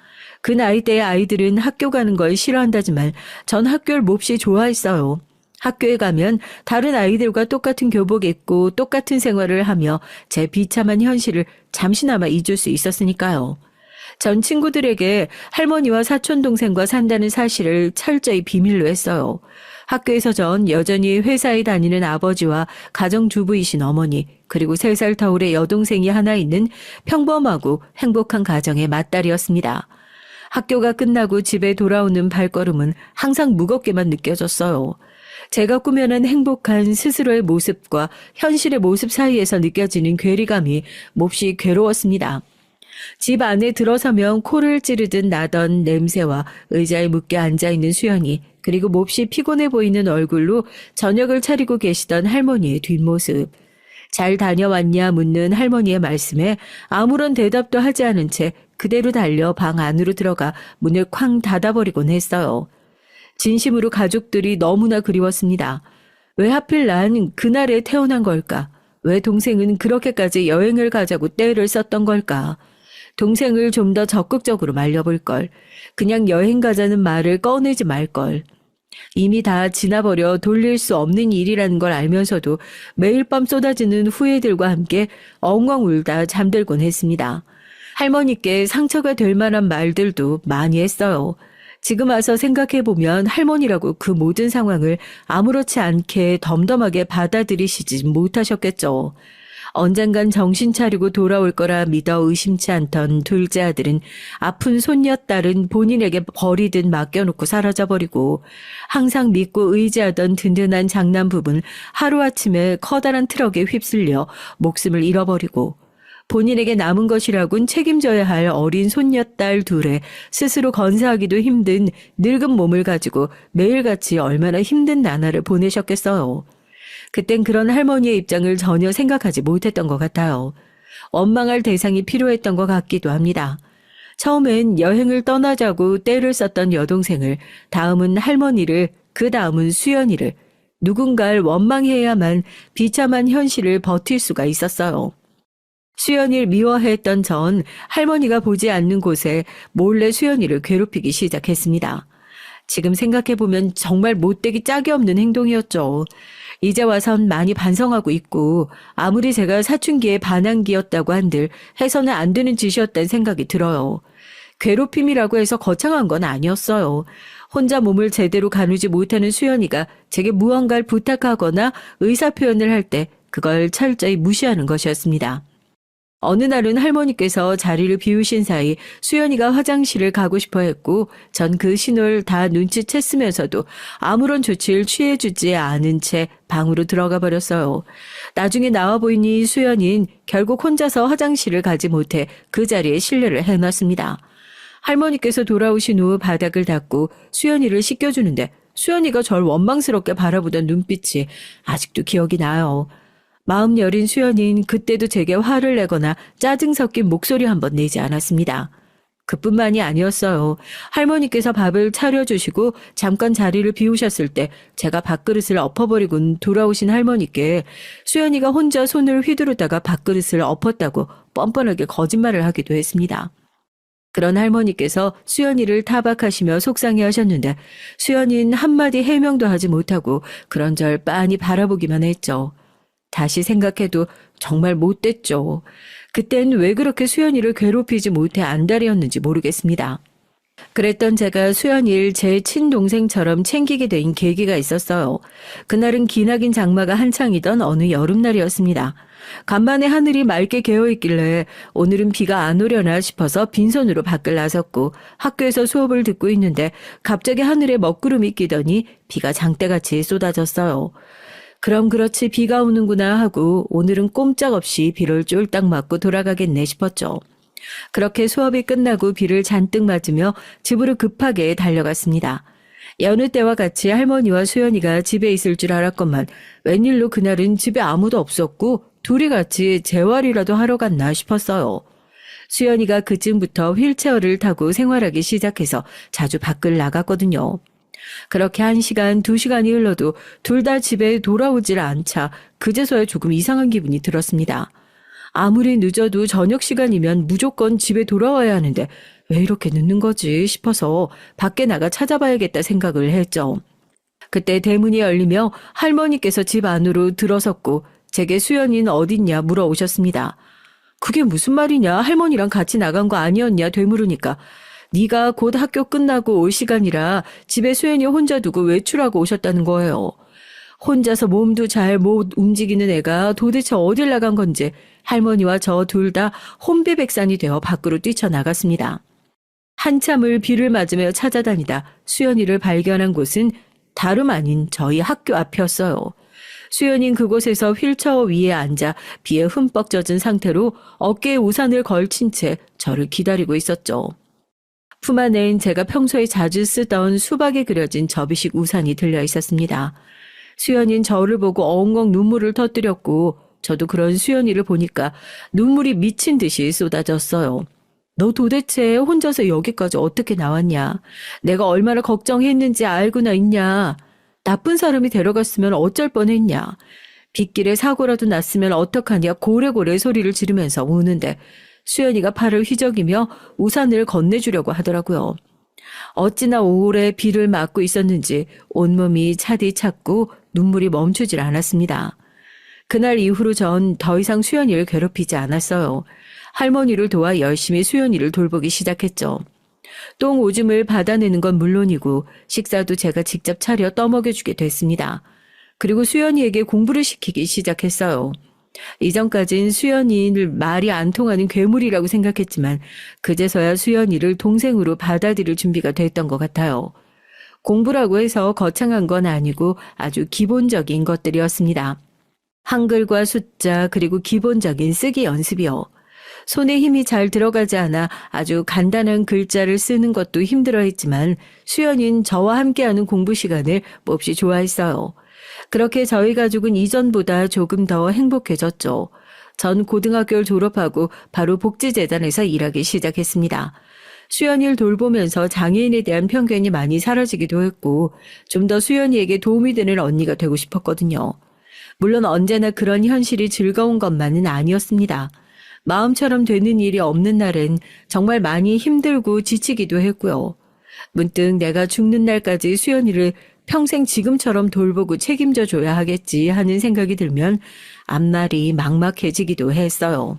그 나이대의 아이들은 학교 가는 걸 싫어한다지만 전 학교를 몹시 좋아했어요. 학교에 가면 다른 아이들과 똑같은 교복 입고 똑같은 생활을 하며 제 비참한 현실을 잠시나마 잊을 수 있었으니까요. 전 친구들에게 할머니와 사촌동생과 산다는 사실을 철저히 비밀로 했어요. 학교에서 전 여전히 회사에 다니는 아버지와 가정주부이신 어머니, 그리고 3살 터울의 여동생이 하나 있는 평범하고 행복한 가정의 맏딸이었습니다. 학교가 끝나고 집에 돌아오는 발걸음은 항상 무겁게만 느껴졌어요. 제가 꾸며낸 행복한 스스로의 모습과 현실의 모습 사이에서 느껴지는 괴리감이 몹시 괴로웠습니다. 집 안에 들어서면 코를 찌르듯 나던 냄새와 의자에 묶여 앉아있는 수연이, 그리고 몹시 피곤해 보이는 얼굴로 저녁을 차리고 계시던 할머니의 뒷모습. 잘 다녀왔냐 묻는 할머니의 말씀에 아무런 대답도 하지 않은 채 그대로 달려 방 안으로 들어가 문을 쾅 닫아버리곤 했어요. 진심으로 가족들이 너무나 그리웠습니다. 왜 하필 난 그날에 태어난 걸까? 왜 동생은 그렇게까지 여행을 가자고 떼를 썼던 걸까? 동생을 좀 더 적극적으로 말려볼 걸. 그냥 여행 가자는 말을 꺼내지 말 걸. 이미 다 지나버려 돌릴 수 없는 일이라는 걸 알면서도 매일 밤 쏟아지는 후회들과 함께 엉엉 울다 잠들곤 했습니다. 할머니께 상처가 될 만한 말들도 많이 했어요. 지금 와서 생각해보면 할머니라고 그 모든 상황을 아무렇지 않게 덤덤하게 받아들이시지 못하셨겠죠. 언젠간 정신 차리고 돌아올 거라 믿어 의심치 않던 둘째 아들은 아픈 손녀딸은 본인에게 버리듯 맡겨놓고 사라져버리고, 항상 믿고 의지하던 든든한 장남 부부는 하루아침에 커다란 트럭에 휩쓸려 목숨을 잃어버리고, 본인에게 남은 것이라곤 책임져야 할 어린 손녀딸 둘에 스스로 건사하기도 힘든 늙은 몸을 가지고 매일같이 얼마나 힘든 나날을 보내셨겠어요. 그땐 그런 할머니의 입장을 전혀 생각하지 못했던 것 같아요. 원망할 대상이 필요했던 것 같기도 합니다. 처음엔 여행을 떠나자고 떼를 썼던 여동생을, 다음은 할머니를, 그 다음은 수연이를, 누군가를 원망해야만 비참한 현실을 버틸 수가 있었어요. 수연이를 미워했던 전 할머니가 보지 않는 곳에 몰래 수연이를 괴롭히기 시작했습니다. 지금 생각해보면 정말 못되기 짝이 없는 행동이었죠. 이제 와선 많이 반성하고 있고, 아무리 제가 사춘기의 반항기였다고 한들 해서는 안 되는 짓이었다는 생각이 들어요. 괴롭힘이라고 해서 거창한 건 아니었어요. 혼자 몸을 제대로 가누지 못하는 수연이가 제게 무언가를 부탁하거나 의사표현을 할 때 그걸 철저히 무시하는 것이었습니다. 어느 날은 할머니께서 자리를 비우신 사이 수연이가 화장실을 가고 싶어 했고, 전 그 신호를 다 눈치챘으면서도 아무런 조치를 취해주지 않은 채 방으로 들어가 버렸어요. 나중에 나와 보이니 수연이는 결국 혼자서 화장실을 가지 못해 그 자리에 실례를 해놨습니다. 할머니께서 돌아오신 후 바닥을 닦고 수연이를 씻겨주는데 수연이가 절 원망스럽게 바라보던 눈빛이 아직도 기억이 나요. 마음 여린 수연이는 그때도 제게 화를 내거나 짜증 섞인 목소리 한번 내지 않았습니다. 그뿐만이 아니었어요. 할머니께서 밥을 차려주시고 잠깐 자리를 비우셨을 때 제가 밥그릇을 엎어버리곤 돌아오신 할머니께 수연이가 혼자 손을 휘두르다가 밥그릇을 엎었다고 뻔뻔하게 거짓말을 하기도 했습니다. 그런 할머니께서 수연이를 타박하시며 속상해하셨는데 수연이는 한마디 해명도 하지 못하고 그런절 빤히 바라보기만 했죠. 다시 생각해도 정말 못됐죠. 그땐 왜 그렇게 수연이를 괴롭히지 못해 안달이었는지 모르겠습니다. 그랬던 제가 수연이를 제 친동생처럼 챙기게 된 계기가 있었어요. 그날은 기나긴 장마가 한창이던 어느 여름날이었습니다. 간만에 하늘이 맑게 개어있길래 오늘은 비가 안 오려나 싶어서 빈손으로 밖을 나섰고 학교에서 수업을 듣고 있는데 갑자기 하늘에 먹구름이 끼더니 비가 장대같이 쏟아졌어요. 그럼 그렇지 비가 오는구나 하고 오늘은 꼼짝없이 비를 쫄딱 맞고 돌아가겠네 싶었죠. 그렇게 수업이 끝나고 비를 잔뜩 맞으며 집으로 급하게 달려갔습니다. 여느 때와 같이 할머니와 수연이가 집에 있을 줄 알았건만 웬일로 그날은 집에 아무도 없었고 둘이 같이 재활이라도 하러 갔나 싶었어요. 수연이가 그쯤부터 휠체어를 타고 생활하기 시작해서 자주 밖을 나갔거든요. 그렇게 1시간, 2시간이 흘러도 둘 다 집에 돌아오질 않자 그제서야 조금 이상한 기분이 들었습니다. 아무리 늦어도 저녁 시간이면 무조건 집에 돌아와야 하는데 왜 이렇게 늦는 거지 싶어서 밖에 나가 찾아봐야겠다 생각을 했죠. 그때 대문이 열리며 할머니께서 집 안으로 들어섰고 제게 수연이는 어딨냐 물어오셨습니다. 그게 무슨 말이냐, 할머니랑 같이 나간 거 아니었냐 되물으니까 네가 곧 학교 끝나고 올 시간이라 집에 수연이 혼자 두고 외출하고 오셨다는 거예요. 혼자서 몸도 잘 못 움직이는 애가 도대체 어딜 나간 건지 할머니와 저 둘 다 혼비백산이 되어 밖으로 뛰쳐나갔습니다. 한참을 비를 맞으며 찾아다니다 수연이를 발견한 곳은 다름 아닌 저희 학교 앞이었어요. 수연이는 그곳에서 휠체어 위에 앉아 비에 흠뻑 젖은 상태로 어깨에 우산을 걸친 채 저를 기다리고 있었죠. 품 안엔 제가 평소에 자주 쓰던 수박에 그려진 접이식 우산이 들려 있었습니다. 수연이는 저를 보고 엉엉 눈물을 터뜨렸고 저도 그런 수연이를 보니까 눈물이 미친 듯이 쏟아졌어요. 너 도대체 혼자서 여기까지 어떻게 나왔냐? 내가 얼마나 걱정했는지 알고나 있냐? 나쁜 사람이 데려갔으면 어쩔 뻔했냐? 빗길에 사고라도 났으면 어떡하냐? 고래고래 소리를 지르면서 우는데 수연이가 팔을 휘저기며 우산을 건네주려고 하더라고요. 어찌나 오래 비를 맞고 있었는지 온몸이 차디 찼고 눈물이 멈추질 않았습니다. 그날 이후로 전 더 이상 수연이를 괴롭히지 않았어요. 할머니를 도와 열심히 수연이를 돌보기 시작했죠. 똥 오줌을 받아내는 건 물론이고 식사도 제가 직접 차려 떠먹여주게 됐습니다. 그리고 수연이에게 공부를 시키기 시작했어요. 이전까진 수연이를 말이 안 통하는 괴물이라고 생각했지만 그제서야 수연이를 동생으로 받아들일 준비가 됐던 것 같아요. 공부라고 해서 거창한 건 아니고 아주 기본적인 것들이었습니다. 한글과 숫자 그리고 기본적인 쓰기 연습이요. 손에 힘이 잘 들어가지 않아 아주 간단한 글자를 쓰는 것도 힘들어했지만 수연이는 저와 함께하는 공부 시간을 몹시 좋아했어요. 그렇게 저희 가족은 이전보다 조금 더 행복해졌죠. 전 고등학교를 졸업하고 바로 복지재단에서 일하기 시작했습니다. 수연이를 돌보면서 장애인에 대한 편견이 많이 사라지기도 했고 좀 더 수연이에게 도움이 되는 언니가 되고 싶었거든요. 물론 언제나 그런 현실이 즐거운 것만은 아니었습니다. 마음처럼 되는 일이 없는 날엔 정말 많이 힘들고 지치기도 했고요. 문득 내가 죽는 날까지 수연이를 평생 지금처럼 돌보고 책임져 줘야 하겠지 하는 생각이 들면 앞날이 막막해지기도 했어요.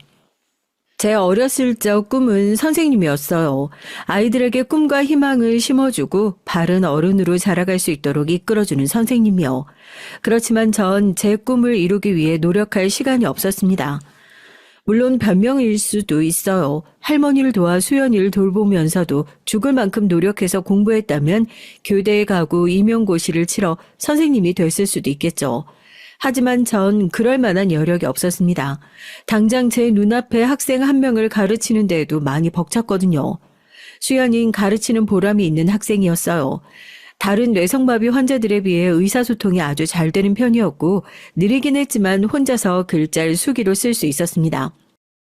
제 어렸을 적 꿈은 선생님이었어요. 아이들에게 꿈과 희망을 심어주고 바른 어른으로 자라갈 수 있도록 이끌어주는 선생님이요. 그렇지만 전 제 꿈을 이루기 위해 노력할 시간이 없었습니다. 물론 변명일 수도 있어요. 할머니를 도와 수연이를 돌보면서도 죽을 만큼 노력해서 공부했다면 교대에 가고 임용고시를 치러 선생님이 됐을 수도 있겠죠. 하지만 전 그럴 만한 여력이 없었습니다. 당장 제 눈앞에 학생 한 명을 가르치는 데에도 많이 벅찼거든요. 수연이는 가르치는 보람이 있는 학생이었어요. 다른 뇌성마비 환자들에 비해 의사소통이 아주 잘 되는 편이었고 느리긴 했지만 혼자서 글자를 수기로 쓸 수 있었습니다.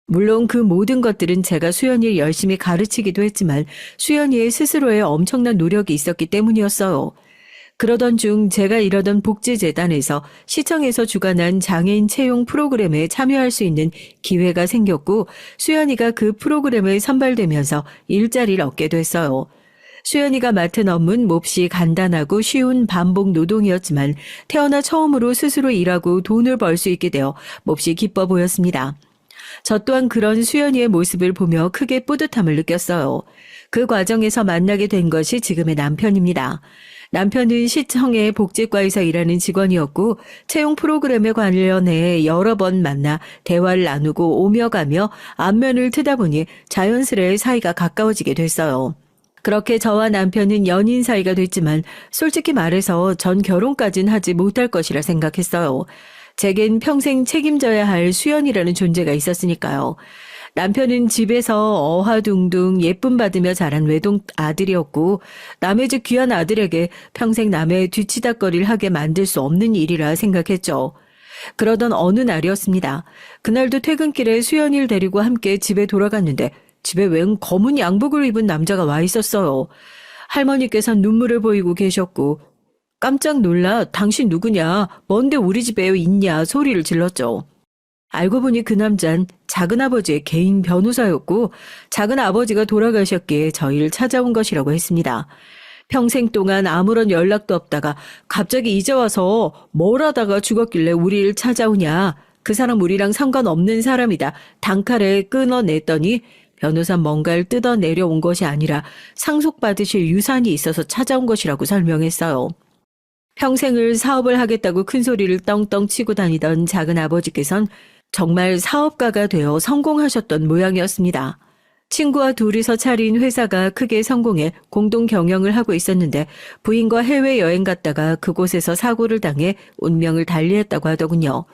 물론 그 모든 것들은 제가 수연이를 열심히 가르치기도 했지만 수연이의 스스로의 엄청난 노력이 있었기 때문이었어요. 그러던 중 제가 일하던 복지재단에서 시청에서 주관한 장애인 채용 프로그램에 참여할 수 있는 기회가 생겼고 수연이가 그 프로그램에 선발되면서 일자리를 얻게 됐어요. 수연이가 맡은 업무는 몹시 간단하고 쉬운 반복 노동이었지만 태어나 처음으로 스스로 일하고 돈을 벌 수 있게 되어 몹시 기뻐 보였습니다. 저 또한 그런 수연이의 모습을 보며 크게 뿌듯함을 느꼈어요. 그 과정에서 만나게 된 것이 지금의 남편입니다. 남편은 시청의 복지과에서 일하는 직원이었고 채용 프로그램에 관련해 여러 번 만나 대화를 나누고 오며 가며 안면을 트다 보니 자연스레 사이가 가까워지게 됐어요. 그렇게 저와 남편은 연인 사이가 됐지만 솔직히 말해서 전 결혼까지는 하지 못할 것이라 생각했어요. 제겐 평생 책임져야 할 수연이라는 존재가 있었으니까요. 남편은 집에서 어화둥둥 예쁨 받으며 자란 외동 아들이었고 남의 집 귀한 아들에게 평생 남의 뒤치다거리를 하게 만들 수 없는 일이라 생각했죠. 그러던 어느 날이었습니다. 그날도 퇴근길에 수연이를 데리고 함께 집에 돌아갔는데 집에 웬 검은 양복을 입은 남자가 와 있었어요. 할머니께서는 눈물을 보이고 계셨고 깜짝 놀라 당신 누구냐? 뭔데 우리 집에 있냐? 소리를 질렀죠. 알고 보니 그 남잔 작은아버지의 개인 변호사였고 작은아버지가 돌아가셨기에 저희를 찾아온 것이라고 했습니다. 평생 동안 아무런 연락도 없다가 갑자기 이제 와서 뭘 하다가 죽었길래 우리를 찾아오냐. 그 사람 우리랑 상관없는 사람이다. 단칼에 끊어냈더니 변호사 뭔가를 뜯어내려온 것이 아니라 상속받으실 유산이 있어서 찾아온 것이라고 설명했어요. 평생을 사업을 하겠다고 큰소리를 떵떵 치고 다니던 작은아버지께선 정말 사업가가 되어 성공하셨던 모양이었습니다. 친구와 둘이서 차린 회사가 크게 성공해 공동 경영을 하고 있었는데 부인과 해외여행 갔다가 그곳에서 사고를 당해 운명을 달리했다고 하더군요.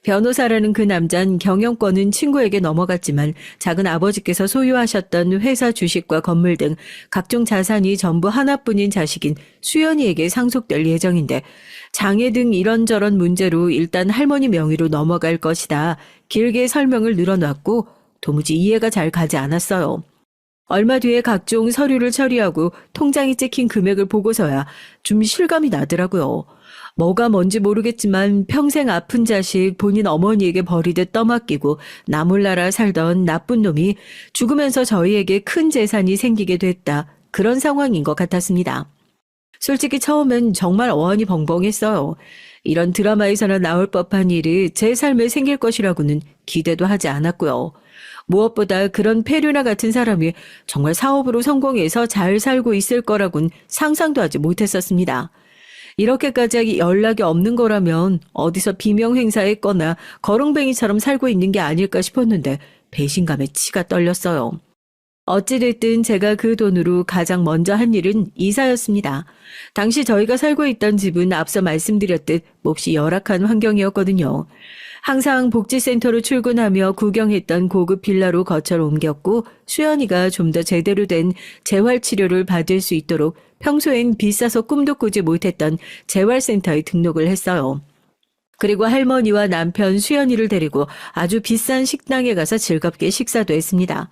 변호사라는 그 남잔 경영권은 친구에게 넘어갔지만 작은 아버지께서 소유하셨던 회사 주식과 건물 등 각종 자산이 전부 하나뿐인 자식인 수연이에게 상속될 예정인데 장애 등 이런저런 문제로 일단 할머니 명의로 넘어갈 것이다. 길게 설명을 늘어놨고 도무지 이해가 잘 가지 않았어요. 얼마 뒤에 각종 서류를 처리하고 통장에 찍힌 금액을 보고서야 좀 실감이 나더라고요. 뭐가 뭔지 모르겠지만 평생 아픈 자식 본인 어머니에게 버리듯 떠맡기고 나몰라라 살던 나쁜 놈이 죽으면서 저희에게 큰 재산이 생기게 됐다. 그런 상황인 것 같았습니다. 솔직히 처음엔 정말 어안이 벙벙했어요. 이런 드라마에서나 나올 법한 일이 제 삶에 생길 것이라고는 기대도 하지 않았고요. 무엇보다 그런 페류나 같은 사람이 정말 사업으로 성공해서 잘 살고 있을 거라곤 상상도 하지 못했었습니다. 이렇게까지 연락이 없는 거라면 어디서 비명 행사했거나 거렁뱅이처럼 살고 있는 게 아닐까 싶었는데 배신감에 치가 떨렸어요. 어찌됐든 제가 그 돈으로 가장 먼저 한 일은 이사였습니다. 당시 저희가 살고 있던 집은 앞서 말씀드렸듯 몹시 열악한 환경이었거든요. 항상 복지센터로 출근하며 구경했던 고급 빌라로 거처를 옮겼고 수연이가 좀 더 제대로 된 재활치료를 받을 수 있도록 평소엔 비싸서 꿈도 꾸지 못했던 재활센터에 등록을 했어요. 그리고 할머니와 남편 수연이를 데리고 아주 비싼 식당에 가서 즐겁게 식사도 했습니다.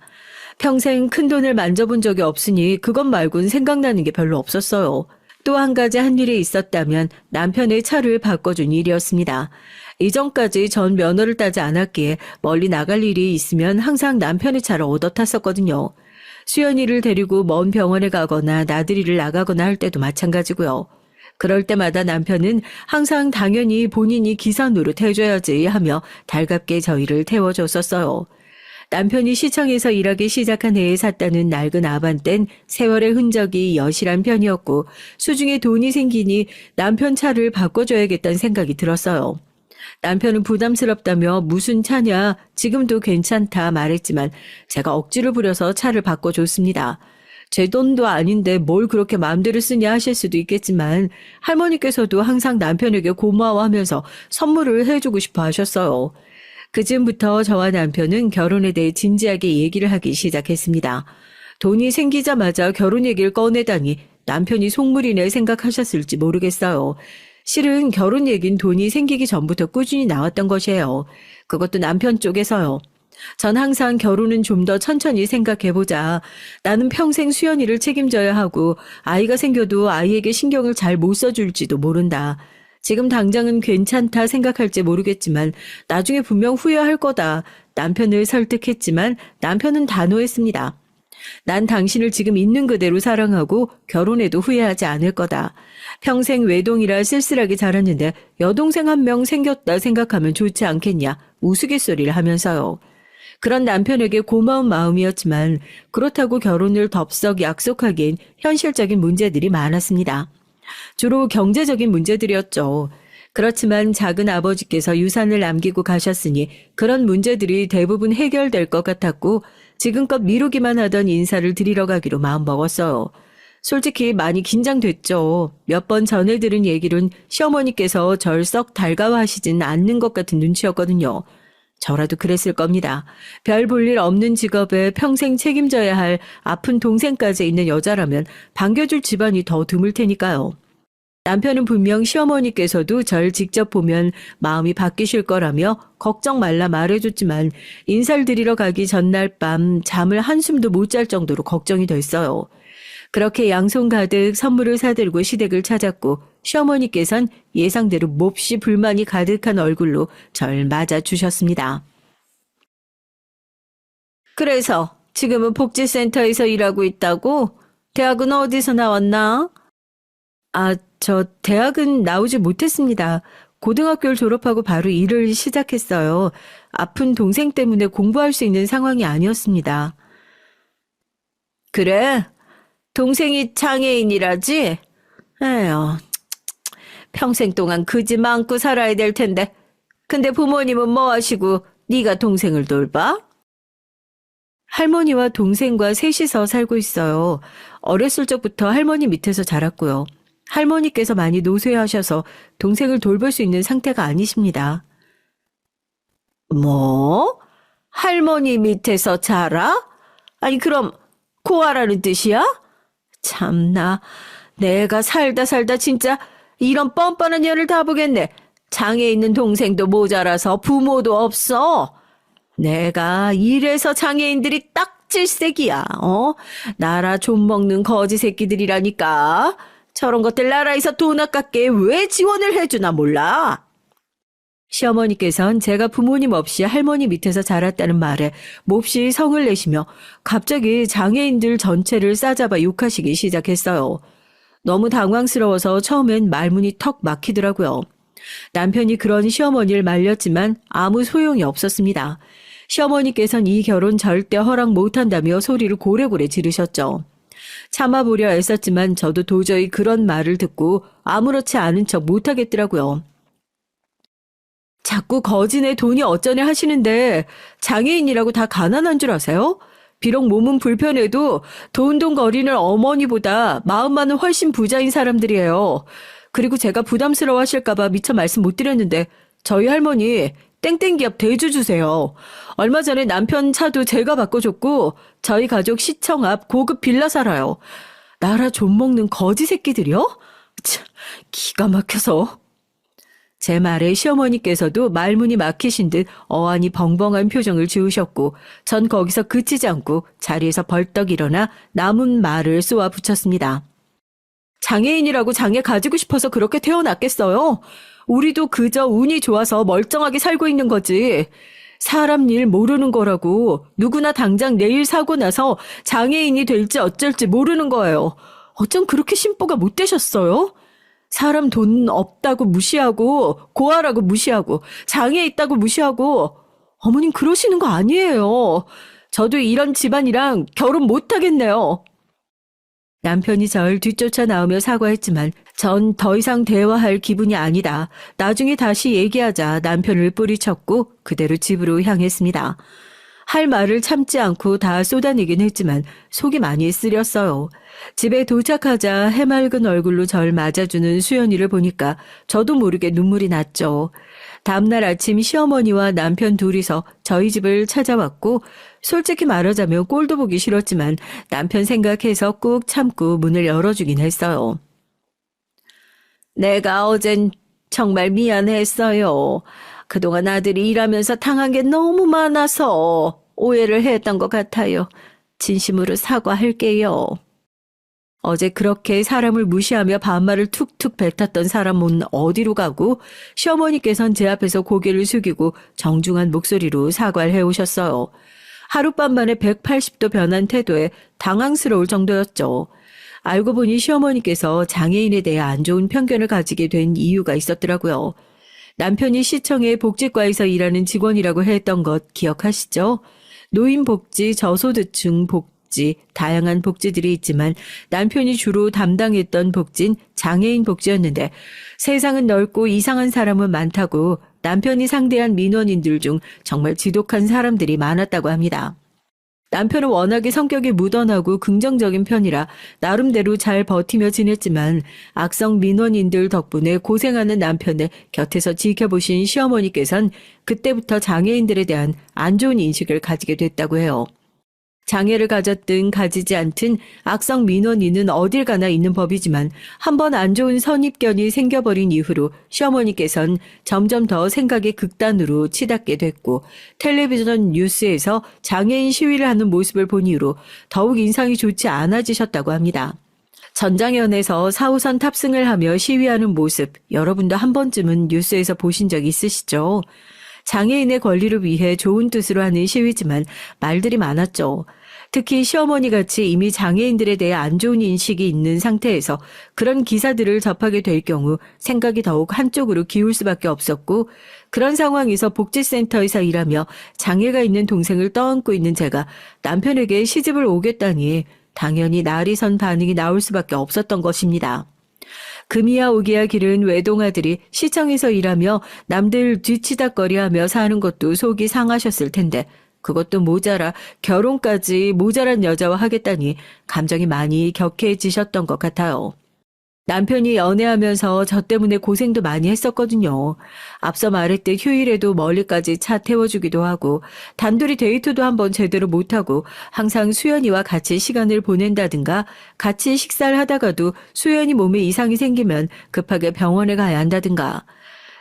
평생 큰돈을 만져본 적이 없으니 그것 말고는 생각나는 게 별로 없었어요. 또 한 가지 한 일이 있었다면 남편의 차를 바꿔준 일이었습니다. 이전까지 전 면허를 따지 않았기에 멀리 나갈 일이 있으면 항상 남편의 차를 얻어 탔었거든요. 수연이를 데리고 먼 병원에 가거나 나들이를 나가거나 할 때도 마찬가지고요. 그럴 때마다 남편은 항상 당연히 본인이 기사 노릇 해줘야지 하며 달갑게 저희를 태워줬었어요. 남편이 시청에서 일하기 시작한 해에 샀다는 낡은 아반떼는 세월의 흔적이 여실한 편이었고 수중에 돈이 생기니 남편 차를 바꿔줘야겠다는 생각이 들었어요. 남편은 부담스럽다며 무슨 차냐 지금도 괜찮다 말했지만 제가 억지를 부려서 차를 바꿔줬습니다. 제 돈도 아닌데 뭘 그렇게 마음대로 쓰냐 하실 수도 있겠지만 할머니께서도 항상 남편에게 고마워하면서 선물을 해주고 싶어 하셨어요. 그쯤부터 저와 남편은 결혼에 대해 진지하게 얘기를 하기 시작했습니다. 돈이 생기자마자 결혼 얘기를 꺼내다니 남편이 속물이네 생각하셨을지 모르겠어요. 실은 결혼 얘긴 돈이 생기기 전부터 꾸준히 나왔던 것이에요. 그것도 남편 쪽에서요. 전 항상 결혼은 좀 더 천천히 생각해보자. 나는 평생 수연이를 책임져야 하고 아이가 생겨도 아이에게 신경을 잘 못 써줄지도 모른다. 지금 당장은 괜찮다 생각할지 모르겠지만 나중에 분명 후회할 거다. 남편을 설득했지만 남편은 단호했습니다. 난 당신을 지금 있는 그대로 사랑하고 결혼해도 후회하지 않을 거다. 평생 외동이라 쓸쓸하게 자랐는데 여동생 한 명 생겼다 생각하면 좋지 않겠냐. 우스갯소리를 하면서요. 그런 남편에게 고마운 마음이었지만 그렇다고 결혼을 덥석 약속하기엔 현실적인 문제들이 많았습니다. 주로 경제적인 문제들이었죠. 그렇지만 작은 아버지께서 유산을 남기고 가셨으니 그런 문제들이 대부분 해결될 것 같았고 지금껏 미루기만 하던 인사를 드리러 가기로 마음먹었어요. 솔직히 많이 긴장됐죠. 몇 번 전에 들은 얘기로는 시어머니께서 절 썩 달가워하시진 않는 것 같은 눈치였거든요. 저라도 그랬을 겁니다. 별 볼 일 없는 직업에 평생 책임져야 할 아픈 동생까지 있는 여자라면 반겨줄 집안이 더 드물 테니까요. 남편은 분명 시어머니께서도 절 직접 보면 마음이 바뀌실 거라며 걱정 말라 말해줬지만 인사를 드리러 가기 전날 밤 잠을 한숨도 못 잘 정도로 걱정이 됐어요. 그렇게 양손 가득 선물을 사들고 시댁을 찾았고 시어머니께선 예상대로 몹시 불만이 가득한 얼굴로 절 맞아주셨습니다. 그래서 지금은 복지센터에서 일하고 있다고? 대학은 어디서 나왔나? 저 대학은 나오지 못했습니다. 고등학교를 졸업하고 바로 일을 시작했어요. 아픈 동생 때문에 공부할 수 있는 상황이 아니었습니다. 그래? 동생이 장애인이라지? 에휴, 평생 동안 그 집 안고 살아야 될 텐데. 근데 부모님은 뭐 하시고 네가 동생을 돌봐? 할머니와 동생과 셋이서 살고 있어요. 어렸을 적부터 할머니 밑에서 자랐고요. 할머니께서 많이 노쇠하셔서 동생을 돌볼 수 있는 상태가 아니십니다. 뭐? 할머니 밑에서 자라? 아니 그럼 고아라는 뜻이야? 참나, 내가 살다 진짜 이런 뻔뻔한 년을 다 보겠네. 장애 있는 동생도 모자라서 부모도 없어. 내가 이래서 장애인들이 딱 질색이야. 나라 좀 먹는 거지 새끼들이라니까. 저런 것들 나라에서 돈 아깝게 왜 지원을 해주나 몰라. 시어머니께선 제가 부모님 없이 할머니 밑에서 자랐다는 말에 몹시 성을 내시며 갑자기 장애인들 전체를 싸잡아 욕하시기 시작했어요. 너무 당황스러워서 처음엔 말문이 턱 막히더라고요. 남편이 그런 시어머니를 말렸지만 아무 소용이 없었습니다. 시어머니께선 이 결혼 절대 허락 못한다며 소리를 고래고래 지르셨죠. 참아보려 애썼지만 저도 도저히 그런 말을 듣고 아무렇지 않은 척 못하겠더라고요. 자꾸 거지네 돈이 어쩌네 하시는데 장애인이라고 다 가난한 줄 아세요? 비록 몸은 불편해도 돈돈거리는 어머니보다 마음만은 훨씬 부자인 사람들이에요. 그리고 제가 부담스러워 하실까봐 미처 말씀 못 드렸는데 저희 할머니 땡땡기업 대주 주세요. 얼마 전에 남편 차도 제가 바꿔줬고 저희 가족 시청 앞 고급 빌라 살아요. 나라 좀 먹는 거지 새끼들이요? 참, 기가 막혀서. 제 말에 시어머니께서도 말문이 막히신 듯 어안이 벙벙한 표정을 지으셨고 전 거기서 그치지 않고 자리에서 벌떡 일어나 남은 말을 쏘아 붙였습니다. 장애인이라고 장애 가지고 싶어서 그렇게 태어났겠어요? 우리도 그저 운이 좋아서 멀쩡하게 살고 있는 거지. 사람 일 모르는 거라고. 누구나 당장 내일 사고 나서 장애인이 될지 어쩔지 모르는 거예요. 어쩜 그렇게 심보가 못 되셨어요? 사람 돈 없다고 무시하고 고아라고 무시하고 장애 있다고 무시하고 어머님 그러시는 거 아니에요. 저도 이런 집안이랑 결혼 못 하겠네요. 남편이 절 뒤쫓아 나오며 사과했지만 전 더 이상 대화할 기분이 아니다. 나중에 다시 얘기하자 남편을 뿌리쳤고 그대로 집으로 향했습니다. 할 말을 참지 않고 다 쏟아내긴 했지만 속이 많이 쓰렸어요. 집에 도착하자 해맑은 얼굴로 절 맞아주는 수연이를 보니까 저도 모르게 눈물이 났죠. 다음날 아침 시어머니와 남편 둘이서 저희 집을 찾아왔고 솔직히 말하자면 꼴도 보기 싫었지만 남편 생각해서 꾹 참고 문을 열어주긴 했어요. 내가 어젠 정말 미안했어요. 그동안 아들이 일하면서 당한 게 너무 많아서 오해를 했던 것 같아요. 진심으로 사과할게요. 어제 그렇게 사람을 무시하며 반말을 툭툭 뱉었던 사람은 어디로 가고 시어머니께선 제 앞에서 고개를 숙이고 정중한 목소리로 사과를 해오셨어요. 하룻밤 만에 180도 변한 태도에 당황스러울 정도였죠. 알고 보니 시어머니께서 장애인에 대해 안 좋은 편견을 가지게 된 이유가 있었더라고요. 남편이 시청의 복지과에서 일하는 직원이라고 했던 것 기억하시죠? 노인복지, 저소득층 복지, 다양한 복지들이 있지만 남편이 주로 담당했던 복지는 장애인 복지였는데 세상은 넓고 이상한 사람은 많다고 남편이 상대한 민원인들 중 정말 지독한 사람들이 많았다고 합니다. 남편은 워낙에 성격이 무던하고 긍정적인 편이라 나름대로 잘 버티며 지냈지만 악성 민원인들 덕분에 고생하는 남편의 곁에서 지켜보신 시어머니께선 그때부터 장애인들에 대한 안 좋은 인식을 가지게 됐다고 해요. 장애를 가졌든 가지지 않든 악성 민원인은 어딜 가나 있는 법이지만 한번 안 좋은 선입견이 생겨버린 이후로 시어머니께선 점점 더 생각의 극단으로 치닫게 됐고 텔레비전 뉴스에서 장애인 시위를 하는 모습을 본 이후로 더욱 인상이 좋지 않아지셨다고 합니다. 전장현에서 4호선 탑승을 하며 시위하는 모습 여러분도 한 번쯤은 뉴스에서 보신 적 있으시죠? 장애인의 권리를 위해 좋은 뜻으로 하는 시위지만 말들이 많았죠. 특히 시어머니같이 이미 장애인들에 대해 안 좋은 인식이 있는 상태에서 그런 기사들을 접하게 될 경우 생각이 더욱 한쪽으로 기울 수밖에 없었고 그런 상황에서 복지센터에서 일하며 장애가 있는 동생을 떠안고 있는 제가 남편에게 시집을 오겠다니 당연히 날이 선 반응이 나올 수밖에 없었던 것입니다. 금이야 오기야 길은 외동아들이 시청에서 일하며 남들 뒤치다거리하며 사는 것도 속이 상하셨을 텐데 그것도 모자라 결혼까지 모자란 여자와 하겠다니 감정이 많이 격해지셨던 것 같아요. 남편이 연애하면서 저 때문에 고생도 많이 했었거든요. 앞서 말했듯 휴일에도 멀리까지 차 태워주기도 하고 단둘이 데이트도 한번 제대로 못하고 항상 수연이와 같이 시간을 보낸다든가 같이 식사를 하다가도 수연이 몸에 이상이 생기면 급하게 병원에 가야 한다든가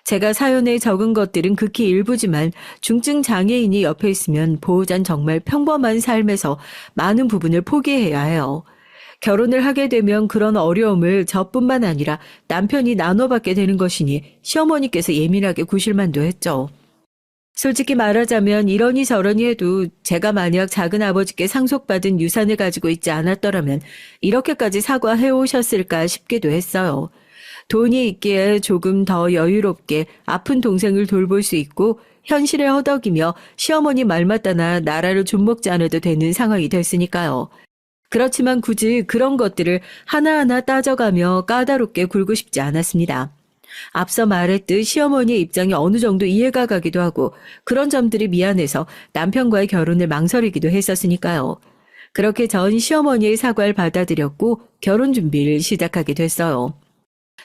제가 사연에 적은 것들은 극히 일부지만 중증 장애인이 옆에 있으면 보호자는 정말 평범한 삶에서 많은 부분을 포기해야 해요. 결혼을 하게 되면 그런 어려움을 저뿐만 아니라 남편이 나눠받게 되는 것이니 시어머니께서 예민하게 구실만도 했죠. 솔직히 말하자면 이러니 저러니 해도 제가 만약 작은 아버지께 상속받은 유산을 가지고 있지 않았더라면 이렇게까지 사과해 오셨을까 싶기도 했어요. 돈이 있기에 조금 더 여유롭게 아픈 동생을 돌볼 수 있고 현실을 허덕이며 시어머니 말 맞다나 나라를 좀먹지 않아도 되는 상황이 됐으니까요. 그렇지만 굳이 그런 것들을 하나하나 따져가며 까다롭게 굴고 싶지 않았습니다. 앞서 말했듯 시어머니의 입장이 어느 정도 이해가 가기도 하고 그런 점들이 미안해서 남편과의 결혼을 망설이기도 했었으니까요. 그렇게 전 시어머니의 사과를 받아들였고 결혼 준비를 시작하게 됐어요.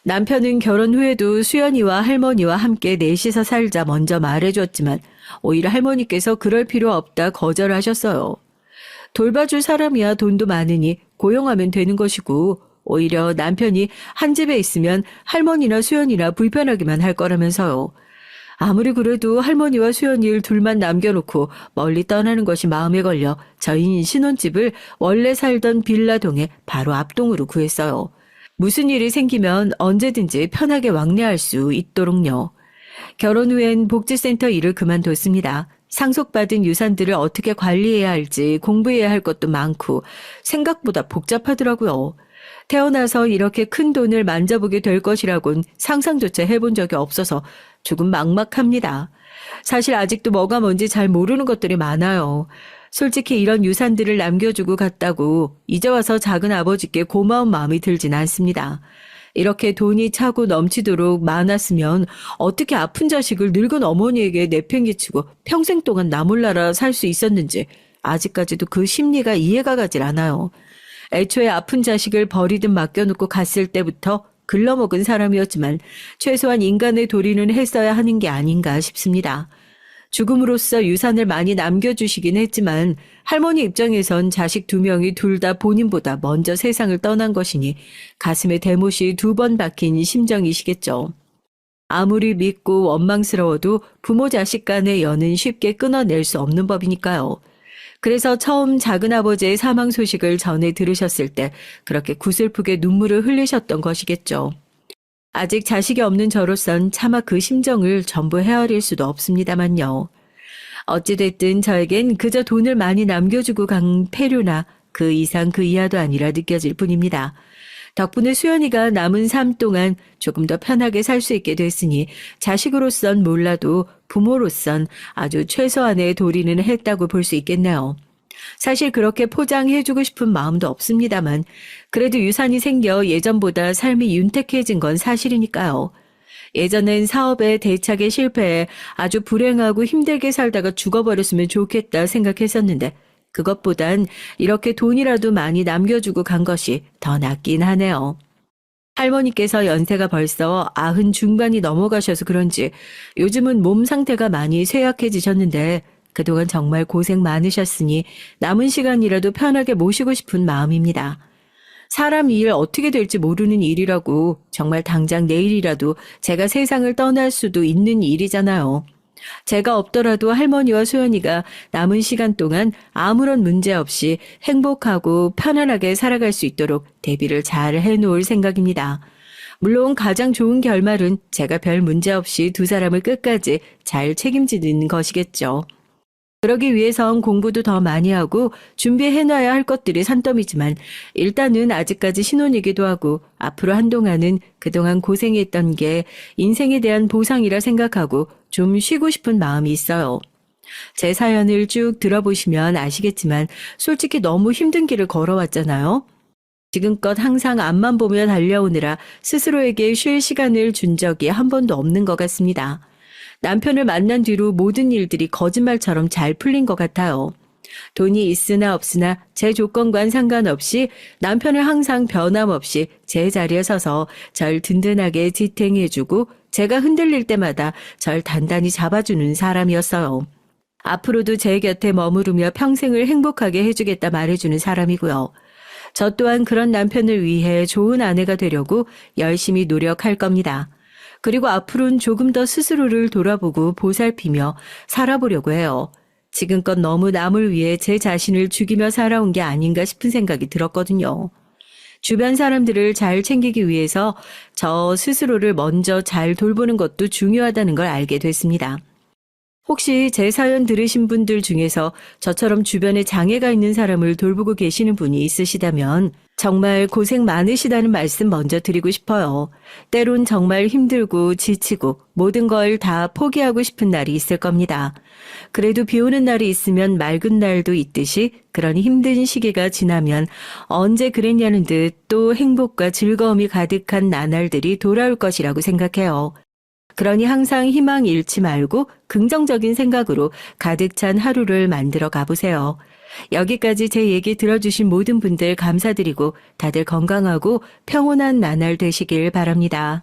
남편은 결혼 후에도 수연이와 할머니와 함께 넷이서 살자 먼저 말해줬지만 오히려 할머니께서 그럴 필요 없다 거절하셨어요. 돌봐줄 사람이야 돈도 많으니 고용하면 되는 것이고 오히려 남편이 한 집에 있으면 할머니나 수연이나 불편하기만 할 거라면서요. 아무리 그래도 할머니와 수연이를 둘만 남겨놓고 멀리 떠나는 것이 마음에 걸려 저희 신혼집을 원래 살던 빌라동에 바로 앞동으로 구했어요. 무슨 일이 생기면 언제든지 편하게 왕래할 수 있도록요. 결혼 후엔 복지센터 일을 그만뒀습니다. 상속받은 유산들을 어떻게 관리해야 할지 공부해야 할 것도 많고 생각보다 복잡하더라고요. 태어나서 이렇게 큰 돈을 만져보게 될 것이라곤 상상조차 해본 적이 없어서 조금 막막합니다. 사실 아직도 뭐가 뭔지 잘 모르는 것들이 많아요. 솔직히 이런 유산들을 남겨주고 갔다고 이제 와서 작은 아버지께 고마운 마음이 들진 않습니다. 이렇게 돈이 차고 넘치도록 많았으면 어떻게 아픈 자식을 늙은 어머니에게 내팽개치고 평생 동안 나 몰라라 살 수 있었는지 아직까지도 그 심리가 이해가 가질 않아요. 애초에 아픈 자식을 버리듯 맡겨놓고 갔을 때부터 글러먹은 사람이었지만 최소한 인간의 도리는 했어야 하는 게 아닌가 싶습니다. 죽음으로써 유산을 많이 남겨주시긴 했지만 할머니 입장에선 자식 2명이 둘 다 본인보다 먼저 세상을 떠난 것이니 가슴에 대못이 2번 박힌 심정이시겠죠. 아무리 믿고 원망스러워도 부모 자식 간의 연은 쉽게 끊어낼 수 없는 법이니까요. 그래서 처음 작은아버지의 사망 소식을 전해 들으셨을 때 그렇게 구슬프게 눈물을 흘리셨던 것이겠죠. 아직 자식이 없는 저로선 차마 그 심정을 전부 헤아릴 수도 없습니다만요. 어찌됐든 저에겐 그저 돈을 많이 남겨주고 간 폐류나 그 이상 그 이하도 아니라 느껴질 뿐입니다. 덕분에 수연이가 남은 삶 동안 조금 더 편하게 살 수 있게 됐으니 자식으로선 몰라도 부모로선 아주 최소한의 도리는 했다고 볼 수 있겠네요. 사실 그렇게 포장해주고 싶은 마음도 없습니다만 그래도 유산이 생겨 예전보다 삶이 윤택해진 건 사실이니까요. 예전엔 사업에 대차게 실패해 아주 불행하고 힘들게 살다가 죽어버렸으면 좋겠다 생각했었는데 그것보단 이렇게 돈이라도 많이 남겨주고 간 것이 더 낫긴 하네요. 할머니께서 연세가 벌써 90 중반이 넘어가셔서 그런지 요즘은 몸 상태가 많이 쇠약해지셨는데 그동안 정말 고생 많으셨으니 남은 시간이라도 편하게 모시고 싶은 마음입니다. 사람 일 어떻게 될지 모르는 일이라고 정말 당장 내일이라도 제가 세상을 떠날 수도 있는 일이잖아요. 제가 없더라도 할머니와 소연이가 남은 시간 동안 아무런 문제 없이 행복하고 편안하게 살아갈 수 있도록 대비를 잘 해놓을 생각입니다. 물론 가장 좋은 결말은 제가 별 문제 없이 두 사람을 끝까지 잘 책임지는 것이겠죠. 그러기 위해선 공부도 더 많이 하고 준비해놔야 할 것들이 산더미지만 일단은 아직까지 신혼이기도 하고 앞으로 한동안은 그동안 고생했던 게 인생에 대한 보상이라 생각하고 좀 쉬고 싶은 마음이 있어요. 제 사연을 쭉 들어보시면 아시겠지만 솔직히 너무 힘든 길을 걸어왔잖아요. 지금껏 항상 앞만 보며 달려오느라 스스로에게 쉴 시간을 준 적이 한 번도 없는 것 같습니다. 남편을 만난 뒤로 모든 일들이 거짓말처럼 잘 풀린 것 같아요. 돈이 있으나 없으나 제 조건과는 상관없이 남편은 항상 변함없이 제 자리에 서서 절 든든하게 지탱해주고 제가 흔들릴 때마다 절 단단히 잡아주는 사람이었어요. 앞으로도 제 곁에 머무르며 평생을 행복하게 해주겠다 말해주는 사람이고요. 저 또한 그런 남편을 위해 좋은 아내가 되려고 열심히 노력할 겁니다. 그리고 앞으로는 조금 더 스스로를 돌아보고 보살피며 살아보려고 해요. 지금껏 너무 남을 위해 제 자신을 죽이며 살아온 게 아닌가 싶은 생각이 들었거든요. 주변 사람들을 잘 챙기기 위해서 저 스스로를 먼저 잘 돌보는 것도 중요하다는 걸 알게 됐습니다. 혹시 제 사연 들으신 분들 중에서 저처럼 주변에 장애가 있는 사람을 돌보고 계시는 분이 있으시다면 정말 고생 많으시다는 말씀 먼저 드리고 싶어요. 때론 정말 힘들고 지치고 모든 걸 다 포기하고 싶은 날이 있을 겁니다. 그래도 비 오는 날이 있으면 맑은 날도 있듯이 그러니 힘든 시기가 지나면 언제 그랬냐는 듯 또 행복과 즐거움이 가득한 나날들이 돌아올 것이라고 생각해요. 그러니 항상 희망 잃지 말고 긍정적인 생각으로 가득 찬 하루를 만들어 가보세요. 여기까지 제 얘기 들어주신 모든 분들 감사드리고 다들 건강하고 평온한 나날 되시길 바랍니다.